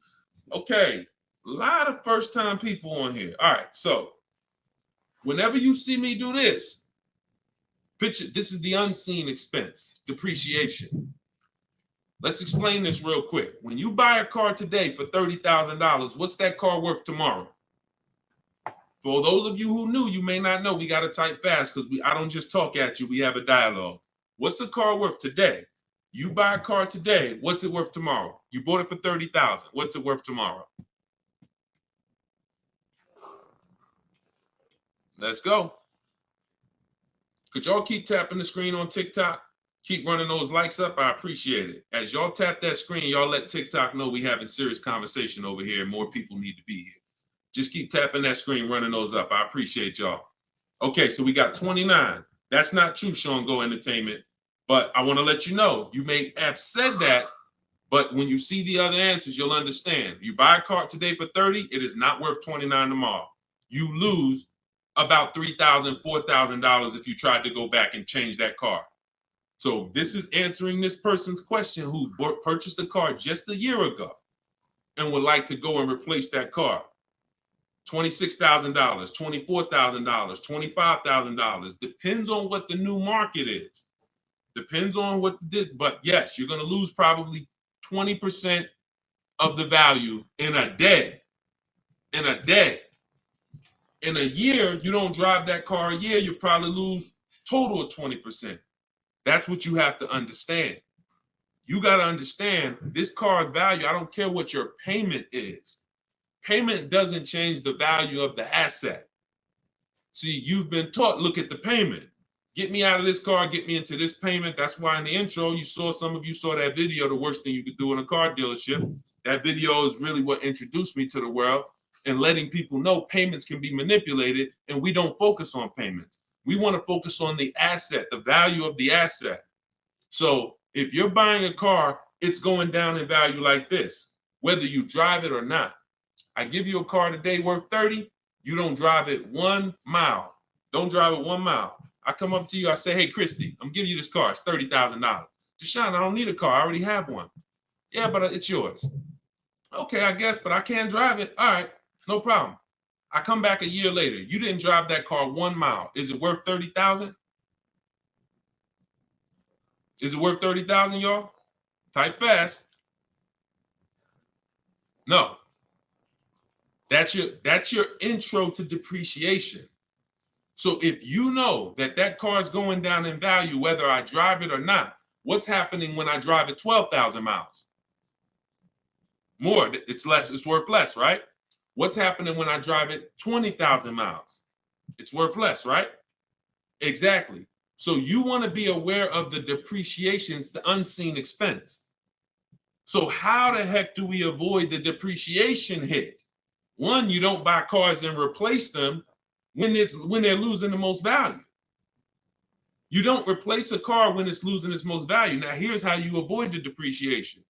Okay, a lot of first time people on here. All right, so whenever you see me do this, picture, this is the unseen expense, depreciation. Let's explain this real quick. When you buy a car today for $30,000, what's that car worth tomorrow? For those of you who knew, you may not know, we got to type fast because I don't just talk at you, we have a dialogue. What's a car worth today? You buy a car today, what's it worth tomorrow? You bought it for $30,000, what's it worth tomorrow? Let's go. Could y'all keep tapping the screen on TikTok? Keep running those likes up, I appreciate it. As y'all tap that screen, y'all let TikTok know we having serious conversation over here and more people need to be here. Just keep tapping that screen, running those up. I appreciate y'all. Okay, so we got 29. That's not true, Sean Go Entertainment. But I want to let you know, you may have said that, but when you see the other answers, you'll understand. You buy a car today for 30, it is not worth 29 tomorrow. You lose about $3,000, $4,000 if you tried to go back and change that car. So this is answering this person's question who purchased a car just a year ago and would like to go and replace that car. $26,000, $24,000, $25,000. Depends on what the new market is. Depends on what this, but yes, you're going to lose probably 20% of the value in a day. In a day. In a year, you don't drive that car a year, you probably lose total of 20%. That's what you have to understand. You got to understand this car's value. I don't care what your payment is. Payment doesn't change the value of the asset. See, you've been taught, look at the payment. Get me out of this car, get me into this payment. That's why in the intro, some of you saw that video, the worst thing you could do in a car dealership. That video is really what introduced me to the world and letting people know payments can be manipulated, and we don't focus on payments. We want to focus on the asset, the value of the asset. So if you're buying a car, it's going down in value like this, whether you drive it or not. I give you a car today worth 30, you don't drive it 1 mile. Don't drive it 1 mile. I come up to you, I say, hey, Christy, I'm giving you this car, it's $30,000. Deshone, I don't need a car, I already have one. Yeah, but it's yours. Okay, I guess, but I can't drive it. All right, no problem. I come back a year later, you didn't drive that car 1 mile. Is it worth 30,000? Is it worth 30,000, y'all? Type fast. No. That's your intro to depreciation. So if you know that that car is going down in value, whether I drive it or not, what's happening when I drive it 12,000 miles? More, it's less, it's worth less, right? What's happening when I drive it 20,000 miles? It's worth less, right? Exactly. So you want to be aware of the depreciations, the unseen expense. So how the heck do we avoid the depreciation hit? One, you don't buy cars and replace them when they're losing the most value. You don't replace a car when it's losing its most value. Now, here's how you avoid the depreciation.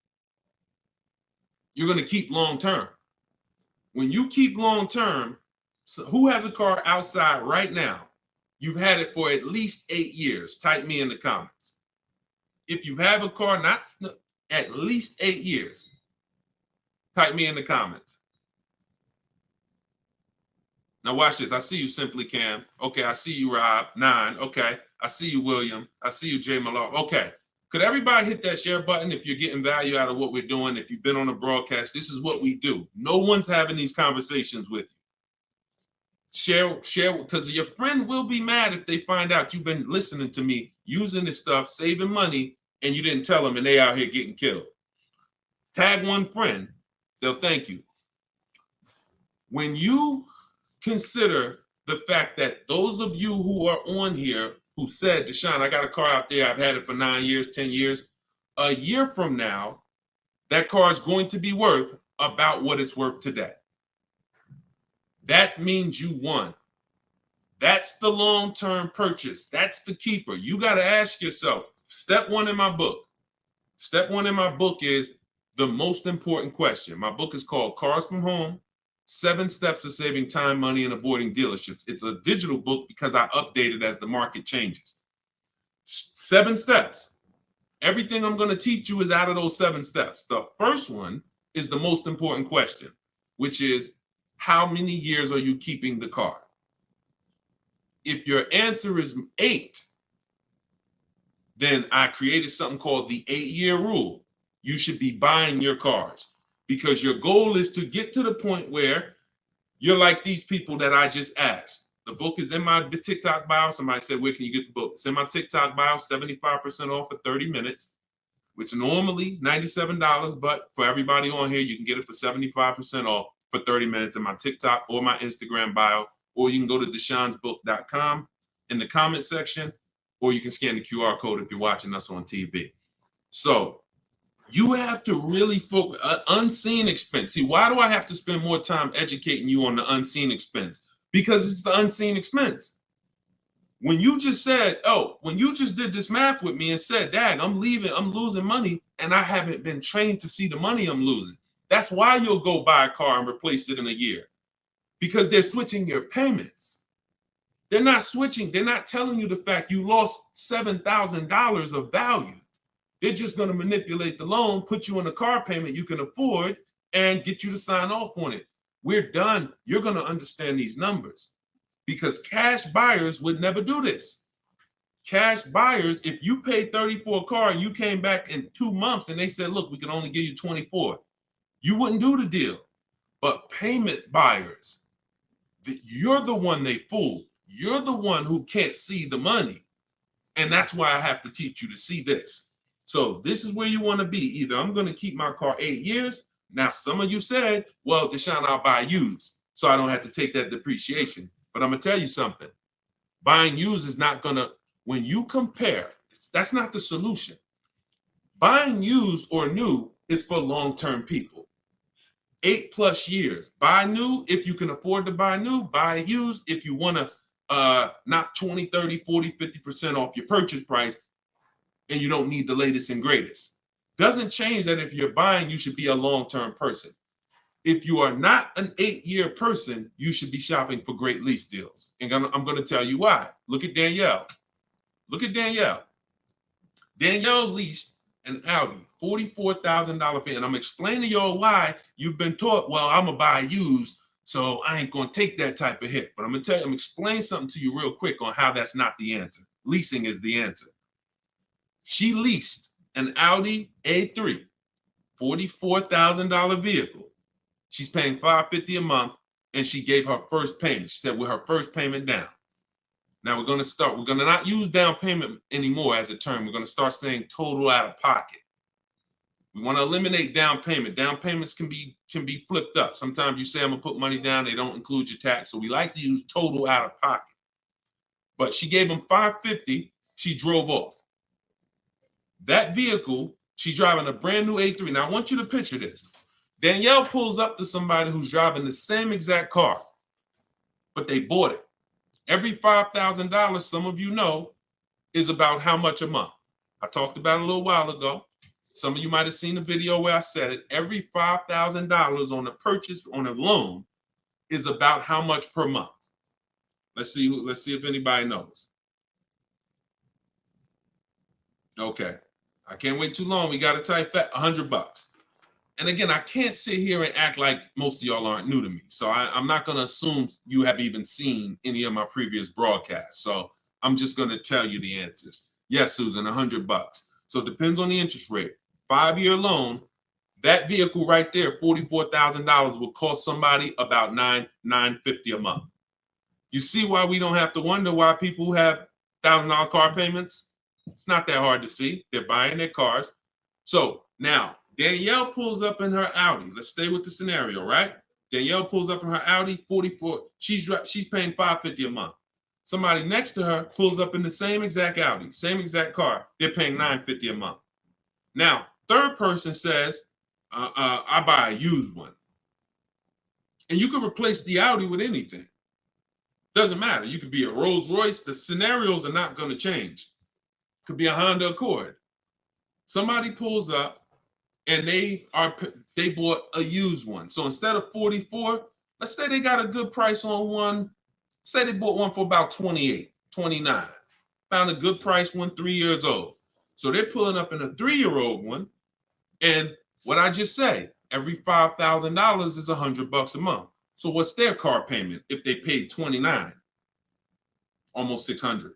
You're going to keep long term. When you keep long term, so who has a car outside right now? You've had it for at least 8 years. Type me in the comments. If you have a car not at least 8 years, type me in the comments. Now watch this. I see you, Simply Cam. Okay, I see you, Rob. 9. Okay, I see you, William. I see you, Jay Malone. Okay, could everybody hit that share button if you're getting value out of what we're doing? If you've been on a broadcast, this is what we do. No one's having these conversations with you. Share, because your friend will be mad if they find out you've been listening to me, using this stuff, saving money, and you didn't tell them, and they out here getting killed. Tag one friend, they'll thank you. When you consider the fact that those of you who are on here who said, Deshone, I got a car out there, I've had it for 9 years, 10 years, a year from now, that car is going to be worth about what it's worth today. That means you won. That's the long-term purchase. That's the keeper. You got to ask yourself, step one in my book. Step one in my book is the most important question. My book is called Cars from Home, 7 Steps of Saving Time, Money, and Avoiding Dealerships. It's a digital book because I update it as the market changes. 7 steps. Everything I'm going to teach you is out of those 7 steps. The first one is the most important question, which is, how many years are you keeping the car? If your answer is 8, then I created something called the 8-year rule. You should be buying your cars because your goal is to get to the point where you're like these people that I just asked. The book is in my TikTok bio. Somebody said, where can you get the book? It's in my TikTok bio, 75% off for 30 minutes, which normally $97, but for everybody on here, you can get it for 75% off for 30 minutes in my TikTok or my Instagram bio, or you can go to deshonsbook.com in the comment section, or you can scan the QR code if you're watching us on TV. So you have to really focus unseen expense. See, why do I have to spend more time educating you on the unseen expense? Because it's the unseen expense. When you just said, when you just did this math with me and said, Dag, I'm losing money, and I haven't been trained to see the money I'm losing. That's why you'll go buy a car and replace it in a year. Because they're switching your payments. They're not switching. They're not telling you the fact you lost $7,000 of value. They're just going to manipulate the loan, put you on a car payment you can afford, and get you to sign off on it. We're done. You're going to understand these numbers because cash buyers would never do this. Cash buyers, if you paid 30 for a car and you came back in 2 months and they said, look, we can only give you 24, you wouldn't do the deal. But payment buyers, you're the one they fool. You're the one who can't see the money. And that's why I have to teach you to see this. So this is where you want to be. Either I'm going to keep my car 8 years. Now, some of you said, well, Deshone, I'll buy used so I don't have to take that depreciation. But I'm going to tell you something. Buying used is not going to, when you compare, that's not the solution. Buying used or new is for long-term people. 8+ years. Buy new if you can afford to buy new. Buy used if you want to knock 20, 30, 40, 50% off your purchase price and you don't need the latest and greatest. Doesn't change that if you're buying, you should be a long-term person. If you are not an 8-year person, you should be shopping for great lease deals. And I'm going to tell you why. Look at Danielle. Look at Danielle. Danielle leased an Audi, $44,000 fee. And I'm explaining to y'all why you've been taught, well, I'm going to buy used, so I ain't going to take that type of hit. But I'm going to tell you, I'm explaining something to you real quick on how that's not the answer. Leasing is the answer. She leased an Audi A3, $44,000 vehicle. She's paying $550 a month, and she gave her first payment. She said with her first payment down. Now we're going to not use down payment anymore as a term. We're going to start saying total out of pocket. We want to eliminate down payment. Down payments can be flipped up. Sometimes you say I'm going to put money down, they don't include your tax. So we like to use total out of pocket. But she gave him $550, she drove off. That vehicle, she's driving a brand new A3. Now I want you to picture this. Danielle pulls up to somebody who's driving the same exact car, but they bought it. Every $5,000, some of you know, is about how much a month. I talked about it a little while ago. Some of you might have seen the video where I said it. Every $5,000 on a purchase, on a loan, is about how much per month. Let's see if anybody knows. Okay. I can't wait too long. We got to type that $100. And again, I can't sit here and act like most of y'all aren't new to me. So I'm not going to assume you have even seen any of my previous broadcasts. So I'm just going to tell you the answers. Yes, Susan, $100. So it depends on the interest rate. 5-year loan, that vehicle right there, $44,000 will cost somebody about $950 a month. You see why we don't have to wonder why people have $1,000 car payments? It's not that hard to see. They're buying their cars. So now Danielle pulls up in her Audi. Let's stay with the scenario, right? Danielle pulls up in her Audi 44. She's paying $550 a month. Somebody next to her pulls up in the same exact Audi, same exact car. They're paying $950 a month. Now, third person says, I buy a used one. And you can replace the Audi with anything. Doesn't matter. You could be a Rolls Royce. The scenarios are not going to change. Could be a Honda Accord. Somebody pulls up and they bought a used one. So instead of 44, let's say they got a good price on one. Say they bought one for about 28, 29. Found a good price one, 3 years old. So they're pulling up in a 3-year-old one. And what I just say, every $5,000 is $100 a month. So what's their car payment if they paid 29? Almost 600.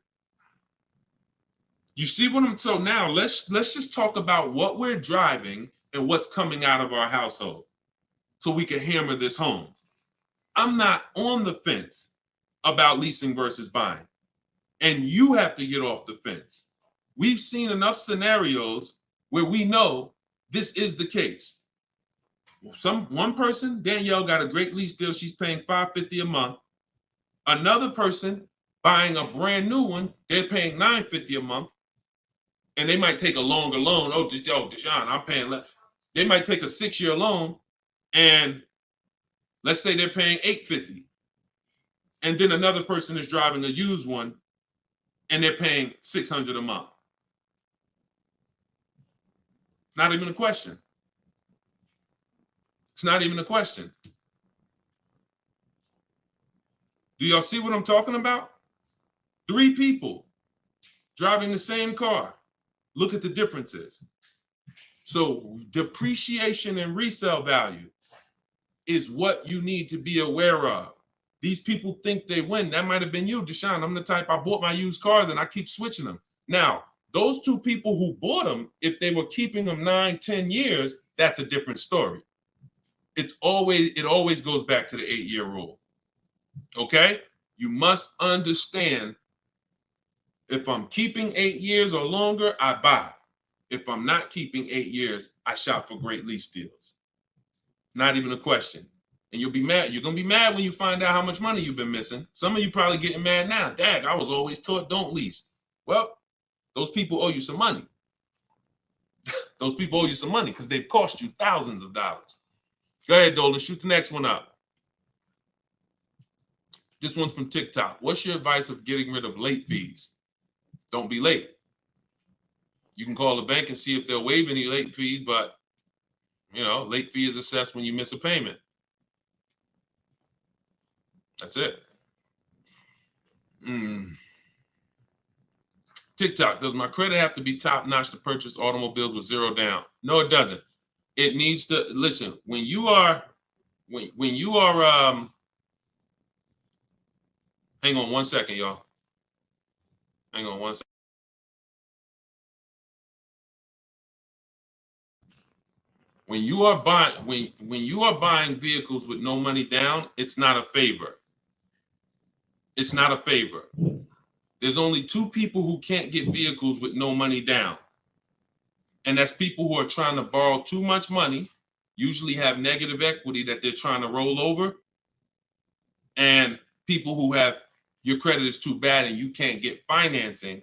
You see what I'm, so now let's just talk about what we're driving and what's coming out of our household so we can hammer this home. I'm not on the fence about leasing versus buying. And you have to get off the fence. We've seen enough scenarios where we know this is the case. One person, Danielle, got a great lease deal. She's paying $550 a month. Another person buying a brand new one, they're paying $950 a month. And they might take a longer loan. Oh, Deshone, I'm paying less. They might take a 6-year loan, and let's say they're paying $850. And then another person is driving a used one, and they're paying $600 a month. Not even a question. It's not even a question. Do y'all see what I'm talking about? 3 people driving the same car. Look at the differences. So depreciation and resale value is what you need to be aware of. These people think they win. That might have been you, Deshone. I'm the type, I bought my used cars and I keep switching them. Now, those 2 people who bought them, if they were keeping them 9, 10 years, that's a different story. It always goes back to the 8-year rule. Okay? You must understand, if I'm keeping 8 years or longer, I buy. If I'm not keeping 8 years, I shop for great lease deals. Not even a question. And you'll be mad. You're going to be mad when you find out how much money you've been missing. Some of you probably getting mad now. Dad, I was always taught don't lease. Well, those people owe you some money. Those people owe you some money because they've cost you thousands of dollars. Go ahead, Dolan. Shoot the next one up. This one's from TikTok. What's your advice of getting rid of late fees? Don't be late. You can call the bank and see if they'll waive any late fees, but late fee is assessed when you miss a payment. That's it. TikTok, does my credit have to be top notch to purchase automobiles with 0 down? No, it doesn't. It needs to, listen, when you are, hang on 1 second, y'all. Hang on 1 second. When you are buying vehicles with no money down, it's not a favor. It's not a favor. There's only 2 people who can't get vehicles with no money down. And that's people who are trying to borrow too much money, usually have negative equity that they're trying to roll over, and people who have, your credit is too bad and you can't get financing.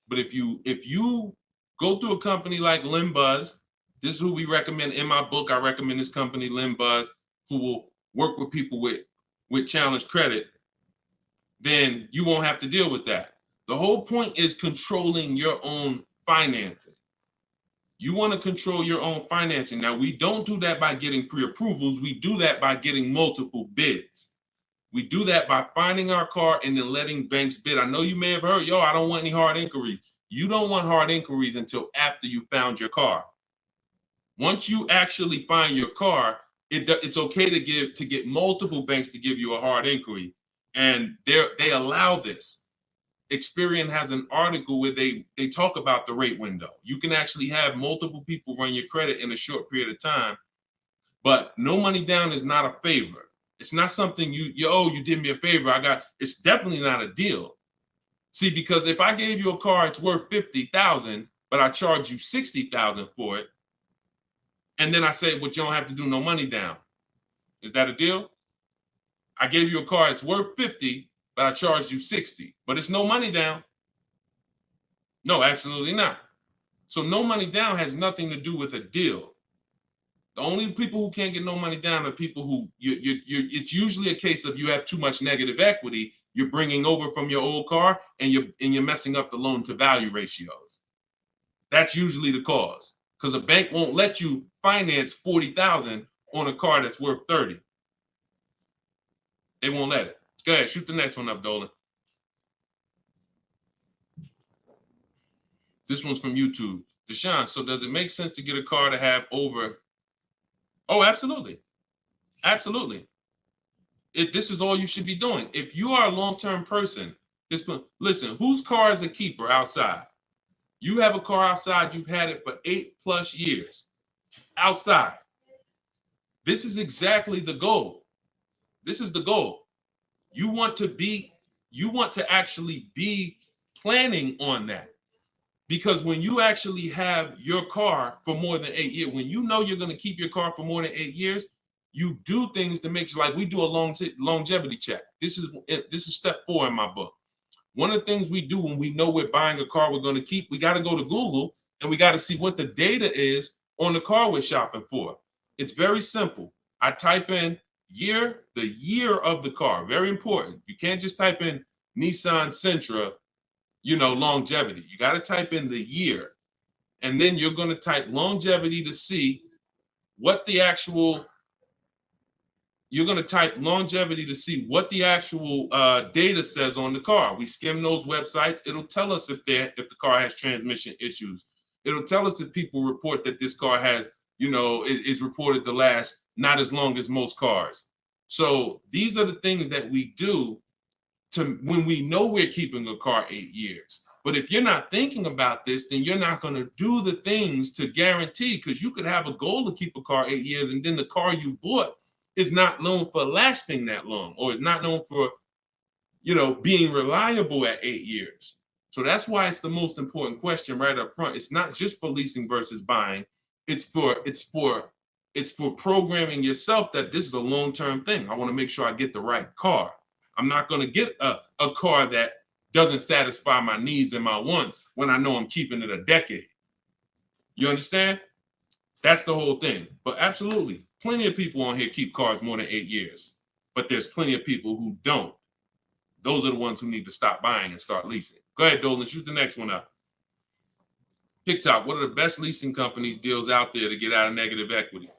But if you go through a company like Limbuzz, this is who we recommend in my book. I recommend this company, Limbuzz, who will work with people with challenged credit. Then you won't have to deal with that. The whole point is controlling your own financing. You want to control your own financing. Now, we don't do that by getting pre-approvals. We do that by getting multiple bids. We do that by finding our car and then letting banks bid. I know you may have heard, I don't want any hard inquiries. You don't want hard inquiries until after you found your car. Once you actually find your car, it's okay to get multiple banks to give you a hard inquiry. And they allow this. Experian has an article where they talk about the rate window. You can actually have multiple people run your credit in a short period of time, but no money down is not a favor. It's not something you did me a favor. It's definitely not a deal. See, because if I gave you a car, it's worth $50,000, but I charge you $60,000 for it, and then I say, but you don't have to do no money down. Is that a deal? I gave you a car, it's worth 50, but I charged you 60, but it's no money down. No, absolutely not. So no money down has nothing to do with a deal. The only people who can't get no money down are people who it's usually a case of you have too much negative equity. You're bringing over from your old car, and you're messing up the loan to value ratios. That's usually the cause, because a bank won't let you finance $40,000 on a car that's worth 30. They won't let it. Go ahead, shoot the next one up, Dolan. This one's from YouTube. Deshone, so does it make sense to get a car to have over? Oh, absolutely. Absolutely. This is all you should be doing. If you are a long-term person, listen, whose car is a keeper outside? You have a car outside, you've had it for 8+ years. Outside. This is exactly the goal. This is the goal. You want to actually be planning on that. Because when you actually have your car for more than 8 years, when you know you're going to keep your car for more than 8 years, you do things to make sure, like we do a longevity check. This is step 4 in my book. One of the things we do when we know we're buying a car we're going to keep, we got to go to Google and we got to see what the data is on the car we're shopping for. It's very simple. I type in the year of the car. Very important. You can't just type in Nissan Sentra, longevity. You got to type in the year. And then you're going to type longevity to see what the actual data says on the car. We skim those websites. It'll tell us if the car has transmission issues. It'll tell us if people report that this car has, is reported to last not as long as most cars. So these are the things that we do when we know we're keeping a car 8 years. But if you're not thinking about this, then you're not going to do the things to guarantee, because you could have a goal to keep a car 8 years, and then the car you bought is not known for lasting that long, or is not known for, being reliable at 8 years. So that's why it's the most important question right up front. It's not just for leasing versus buying. It's for programming yourself that this is a long-term thing. I want to make sure I get the right car. I'm not going to get a car that doesn't satisfy my needs and my wants when I know I'm keeping it a decade. You understand? That's the whole thing. But absolutely, plenty of people on here keep cars more than 8 years. But there's plenty of people who don't. Those are the ones who need to stop buying and start leasing. Go ahead, Dolan, shoot the next one up. TikTok, what are the best leasing companies deals out there to get out of negative equity?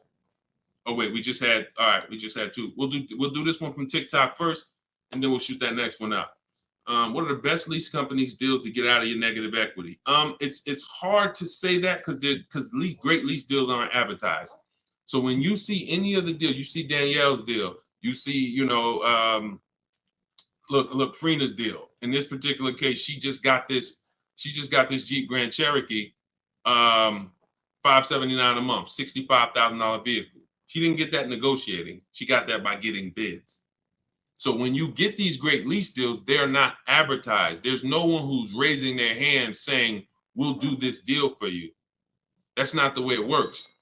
Oh, wait, we just had 2. We'll do this one from TikTok first, and then we'll shoot that next one out. What are the best lease companies deals to get out of your negative equity? It's hard to say that because great lease deals aren't advertised. So when you see any of the deals, you see Danielle's deal, you see, look, Freena's deal. In this particular case, she just got this Jeep Grand Cherokee, $579 a month, $65,000 vehicle. She didn't get that negotiating. She got that by getting bids. So when you get these great lease deals, they're not advertised. There's no one who's raising their hand saying, we'll do this deal for you. That's not the way it works.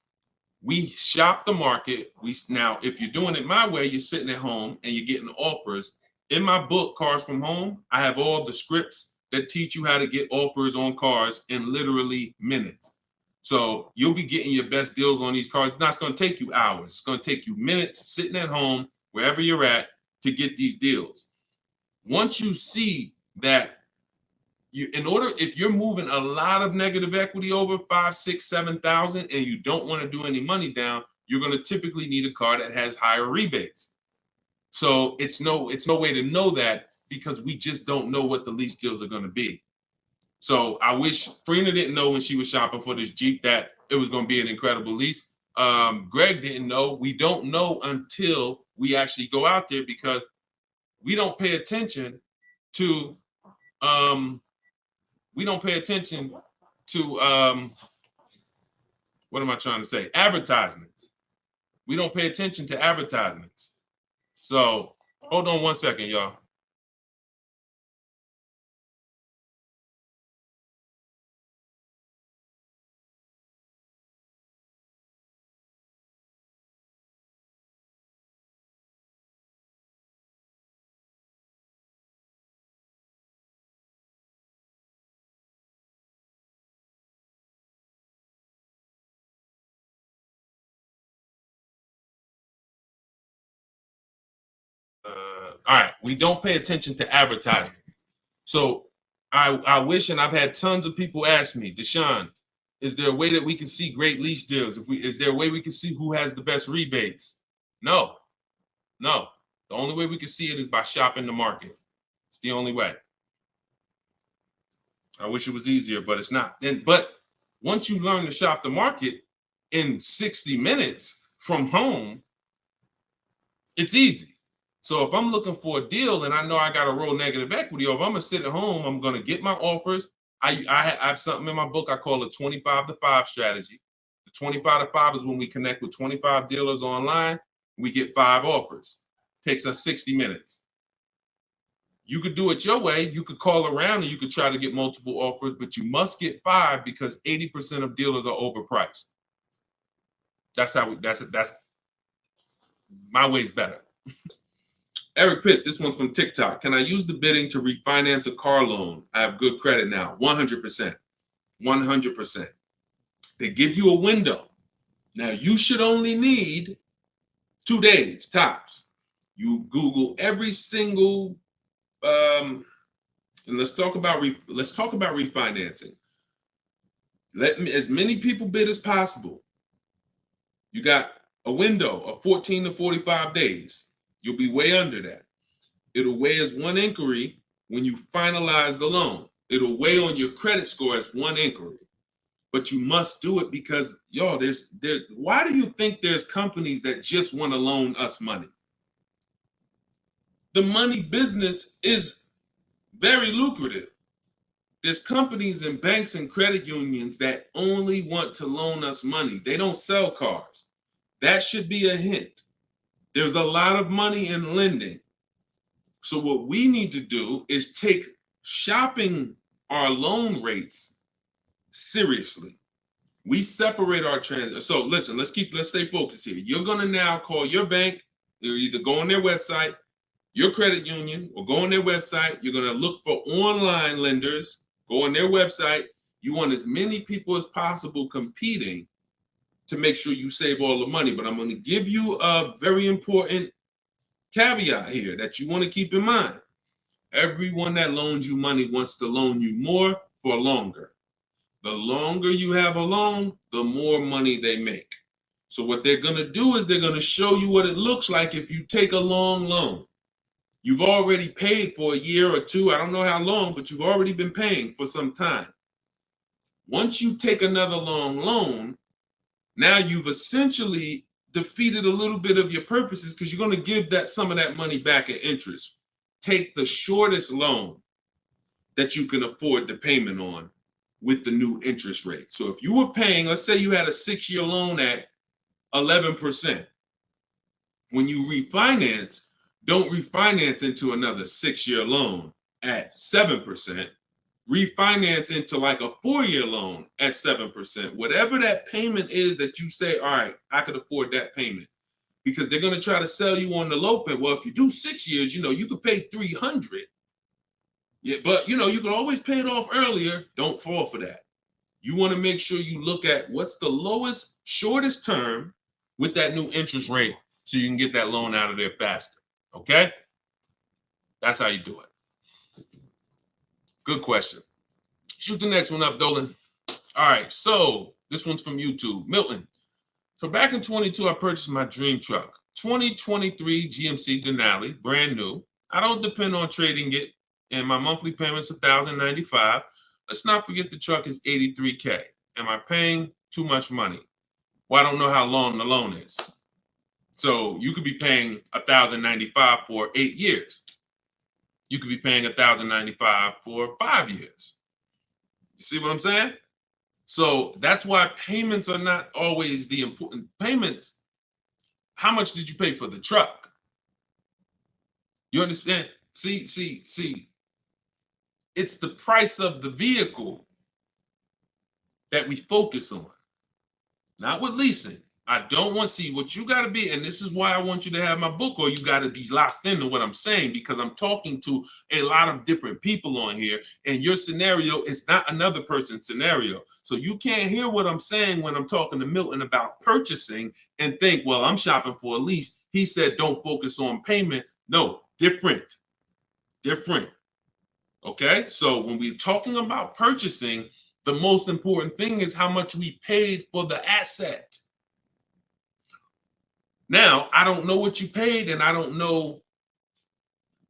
We shop the market. Now, if you're doing it my way, you're sitting at home and you're getting offers. In my book, Cars from Home, I have all the scripts that teach you how to get offers on cars in literally minutes. So you'll be getting your best deals on these cars. Now, it's going to take you hours. It's going to take you minutes sitting at home, wherever you're at, to get these deals. Once you see that, if you're moving a lot of negative equity over 5, 6, 7,000, and you don't want to do any money down, you're going to typically need a car that has higher rebates. So it's no way to know that, because we just don't know what the lease deals are going to be. So I wish Freena didn't know when she was shopping for this Jeep that it was going to be an incredible lease. Greg didn't know. We don't know until we actually go out there, because we don't pay attention to what am I trying to say? Advertisements. We don't pay attention to advertisements. So hold on one second, y'all. All right, we don't pay attention to advertising. So I wish, and I've had tons of people ask me, Deshaun, is there a way that we can see great lease deals? Is there a way we can see who has the best rebates? No, no. The only way we can see it is by shopping the market. It's the only way. I wish it was easier, but it's not. But once you learn to shop the market in 60 minutes from home, it's easy. So if I'm looking for a deal and I know I got to roll negative equity, or if I'm gonna sit at home, I'm gonna get my offers. I have something in my book I call a 25 to 5 strategy. The 25 to 5 is when we connect with 25 dealers online, we get 5 offers. Takes us 60 minutes. You could do it your way. You could call around and you could try to get multiple offers, but you must get 5 because 80% of dealers are overpriced. That's my way's better. Eric Pitts, this one's from TikTok. Can I use the bidding to refinance a car loan? I have good credit now. 100%. 100%. They give you a window. Now, you should only need 2 days, tops. You Google every single, and let's talk about refinancing. As many people bid as possible. You got a window of 14 to 45 days. You'll be way under that. It'll weigh as one inquiry when you finalize the loan. It'll weigh on your credit score as one inquiry. But you must do it because, y'all, why do you think there's companies that just want to loan us money? The money business is very lucrative. There's companies and banks and credit unions that only want to loan us money. They don't sell cars. That should be a hint. There's a lot of money in lending. So what we need to do is take shopping our loan rates seriously. We separate our trends. So listen, let's stay focused here. You're gonna now call your bank. You're either go on their website, your credit union, or go on their website. You're gonna look for online lenders. Go on their website. You want as many people as possible competing to make sure you save all the money. But I'm going to give you a very important caveat here that you want to keep in mind. Everyone that loans you money wants to loan you more for longer. The longer you have a loan, the more money they make. So what they're going to do is they're going to show you what it looks like if you take a long loan. You've already paid for a year or two. I don't know how long, but you've already been paying for some time. Once you take another long loan, now you've essentially defeated a little bit of your purposes because you're going to give some of that money back in interest. Take the shortest loan that you can afford the payment on with the new interest rate. So if you were paying, let's say you had a 6-year loan at 11%. When you refinance, don't refinance into another 6-year loan at 7%. Refinance into like a 4-year loan at 7%. Whatever that payment is that you say, all right, I could afford that payment. Because they're going to try to sell you on the low pay. Well, if you do 6 years, you could pay $300. Yeah, but you can always pay it off earlier. Don't fall for that. You want to make sure you look at what's the lowest, shortest term with that new interest rate so you can get that loan out of there faster. Okay? That's how you do it. Good question. Shoot the next one up, Dolan. All right, so this one's from YouTube. Milton. So back in 22, I purchased my dream truck. 2023 GMC Denali, brand new. I don't depend on trading it, and my monthly payment's $1,095. Let's not forget the truck is $83K. Am I paying too much money? Well, I don't know how long the loan is. So you could be paying $1,095 for 8 years. You could be paying $1,095 for 5 years. You see what I'm saying? So that's why payments are not always the important payments. How much did you pay for the truck? You understand? See, it's the price of the vehicle that we focus on, not with leasing. I don't want to see what you got to be, and this is why I want you to have my book, or you got to be locked into what I'm saying, because I'm talking to a lot of different people on here, and your scenario is not another person's scenario. So you can't hear what I'm saying when I'm talking to Milton about purchasing and think, well, I'm shopping for a lease. He said, don't focus on payment. No, different. Okay, so when we're talking about purchasing, the most important thing is how much we paid for the asset. Now, I don't know what you paid, and I don't know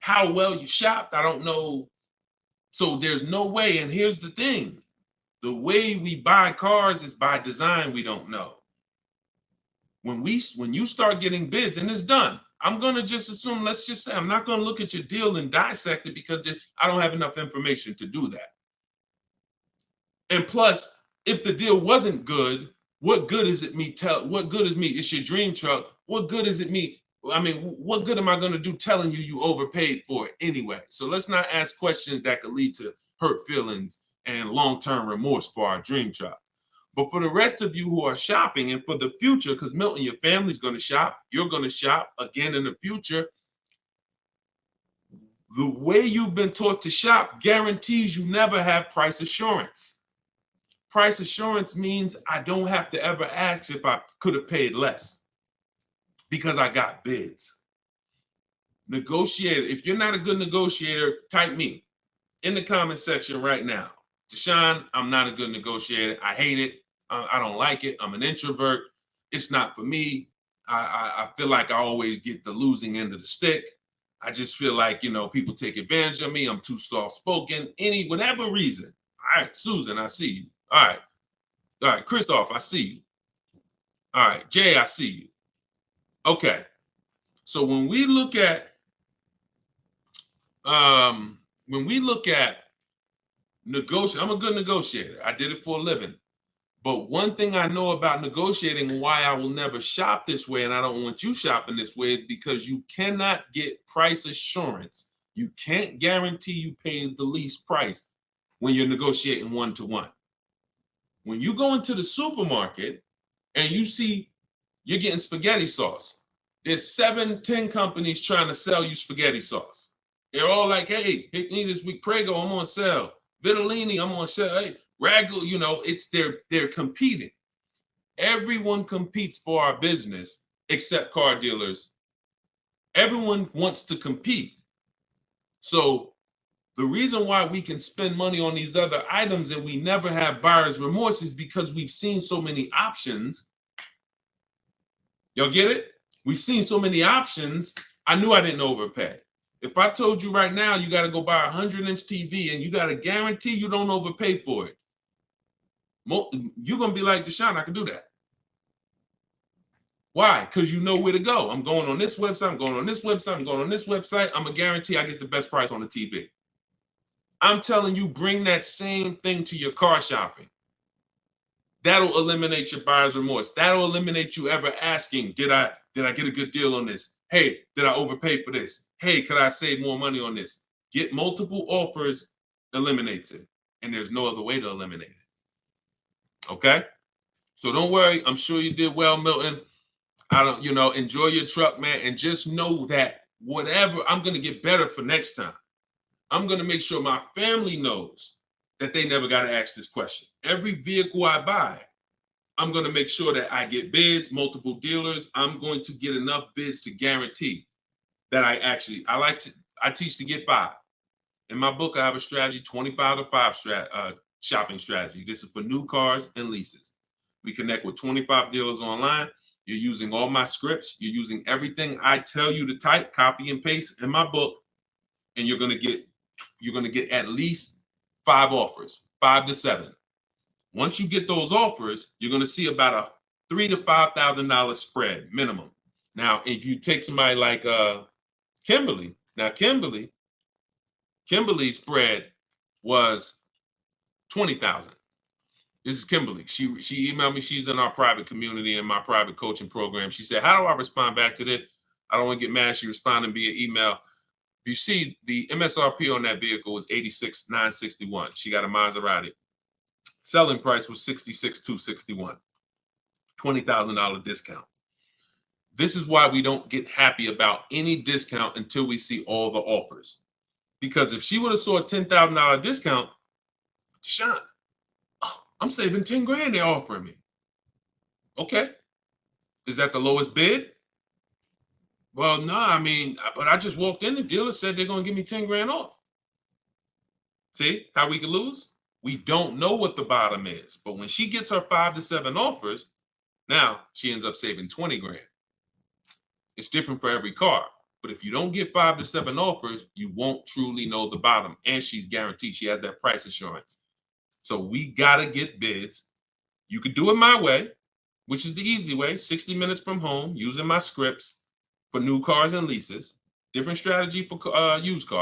how well you shopped. I don't know. So there's no way. And here's the thing. The way we buy cars is by design. We don't know. When you start getting bids and it's done, I'm going to just assume, let's just say, I'm not going to look at your deal and dissect it because I don't have enough information to do that. And plus, if the deal wasn't good, what good is it me what good is me? It's your dream truck. What good is it me? I mean, what good am I going to do telling you overpaid for it anyway? So let's not ask questions that could lead to hurt feelings and long-term remorse for our dream truck. But for the rest of you who are shopping, and for the future, because Milton, your family's going to shop, you're going to shop again in the future. The way you've been taught to shop guarantees you never have price assurance. Price assurance means I don't have to ever ask if I could have paid less because I got bids. Negotiator, if you're not a good negotiator, type me in the comment section right now. Deshone, I'm not a good negotiator. I hate it. I don't like it. I'm an introvert. It's not for me. I feel like I always get the losing end of the stick. I just feel like, people take advantage of me. I'm too soft-spoken. Whatever reason. All right, Susan, I see you. All right, Christoph, I see you. All right, Jay, I see you. Okay, so when we look at negotiating, I'm a good negotiator. I did it for a living. But one thing I know about negotiating, why I will never shop this way, and I don't want you shopping this way, is because you cannot get price assurance. You can't guarantee you pay the least price when you're negotiating one-to-one. When you go into the supermarket and you see you're getting spaghetti sauce, there's 7-10 companies trying to sell you spaghetti sauce. They're all like, hey, hit me this week, Prego, I'm on sale. Vitellini, I'm on sale. Hey, Ragu, they're competing. Everyone competes for our business except car dealers. Everyone wants to compete. So the reason why we can spend money on these other items and we never have buyer's remorse is because we've seen so many options. Y'all get it? We've seen so many options. I knew I didn't overpay. If I told you right now, you got to go buy a 100-inch TV and you got to guarantee you don't overpay for it, you're going to be like, Deshone, I can do that. Why? Because you know where to go. I'm going on this website. I'm going on this website. I'm going on this website. I'm going to guarantee I get the best price on the TV. I'm telling you, bring that same thing to your car shopping. That'll eliminate your buyer's remorse. That'll eliminate you ever asking, did I get a good deal on this? Hey, did I overpay for this? Hey, could I save more money on this? Get multiple offers eliminates it. And there's no other way to eliminate it. Okay? So don't worry. I'm sure you did well, Milton. Enjoy your truck, man. And just know that whatever, I'm going to get better for next time. I'm going to make sure my family knows that they never got to ask this question. Every vehicle I buy, I'm going to make sure that I get bids, multiple dealers. I'm going to get enough bids to guarantee that I teach to get 5. In my book, I have a strategy, 25 to 5 shopping strategy. This is for new cars and leases. We connect with 25 dealers online. You're using all my scripts. You're using everything I tell you to type, copy and paste in my book. And you're going to get at least 5 offers, 5 to 7. Once you get those offers, you're going to see about a $3,000 to $5,000 spread minimum. Now, if you take somebody like Kimberly, now Kimberly's spread was $20,000. This is Kimberly. She emailed me. She's in our private community in my private coaching program. She said, how do I respond back to this? I don't want to get mad. She responded via email. You see the MSRP on that vehicle was $86,961. She got a Maserati. Selling price was $66,261. $20,000 discount. This is why we don't get happy about any discount until we see all the offers. Because if she would have saw a $10,000 discount, Deshone, I'm saving 10 grand they're offering me. Okay. Is that the lowest bid? Well, no, I mean, but I just walked in, the dealer said they're going to give me 10 grand off. See how we can lose? We don't know what the bottom is, but when she gets her 5 to 7 offers, now she ends up saving 20 grand. It's different for every car, but if you don't get 5 to 7 offers, you won't truly know the bottom, and she's guaranteed. She has that price assurance. So we got to get bids. You could do it my way, which is the easy way, 60 minutes from home, using my scripts for new cars and leases. Different strategy for used cars.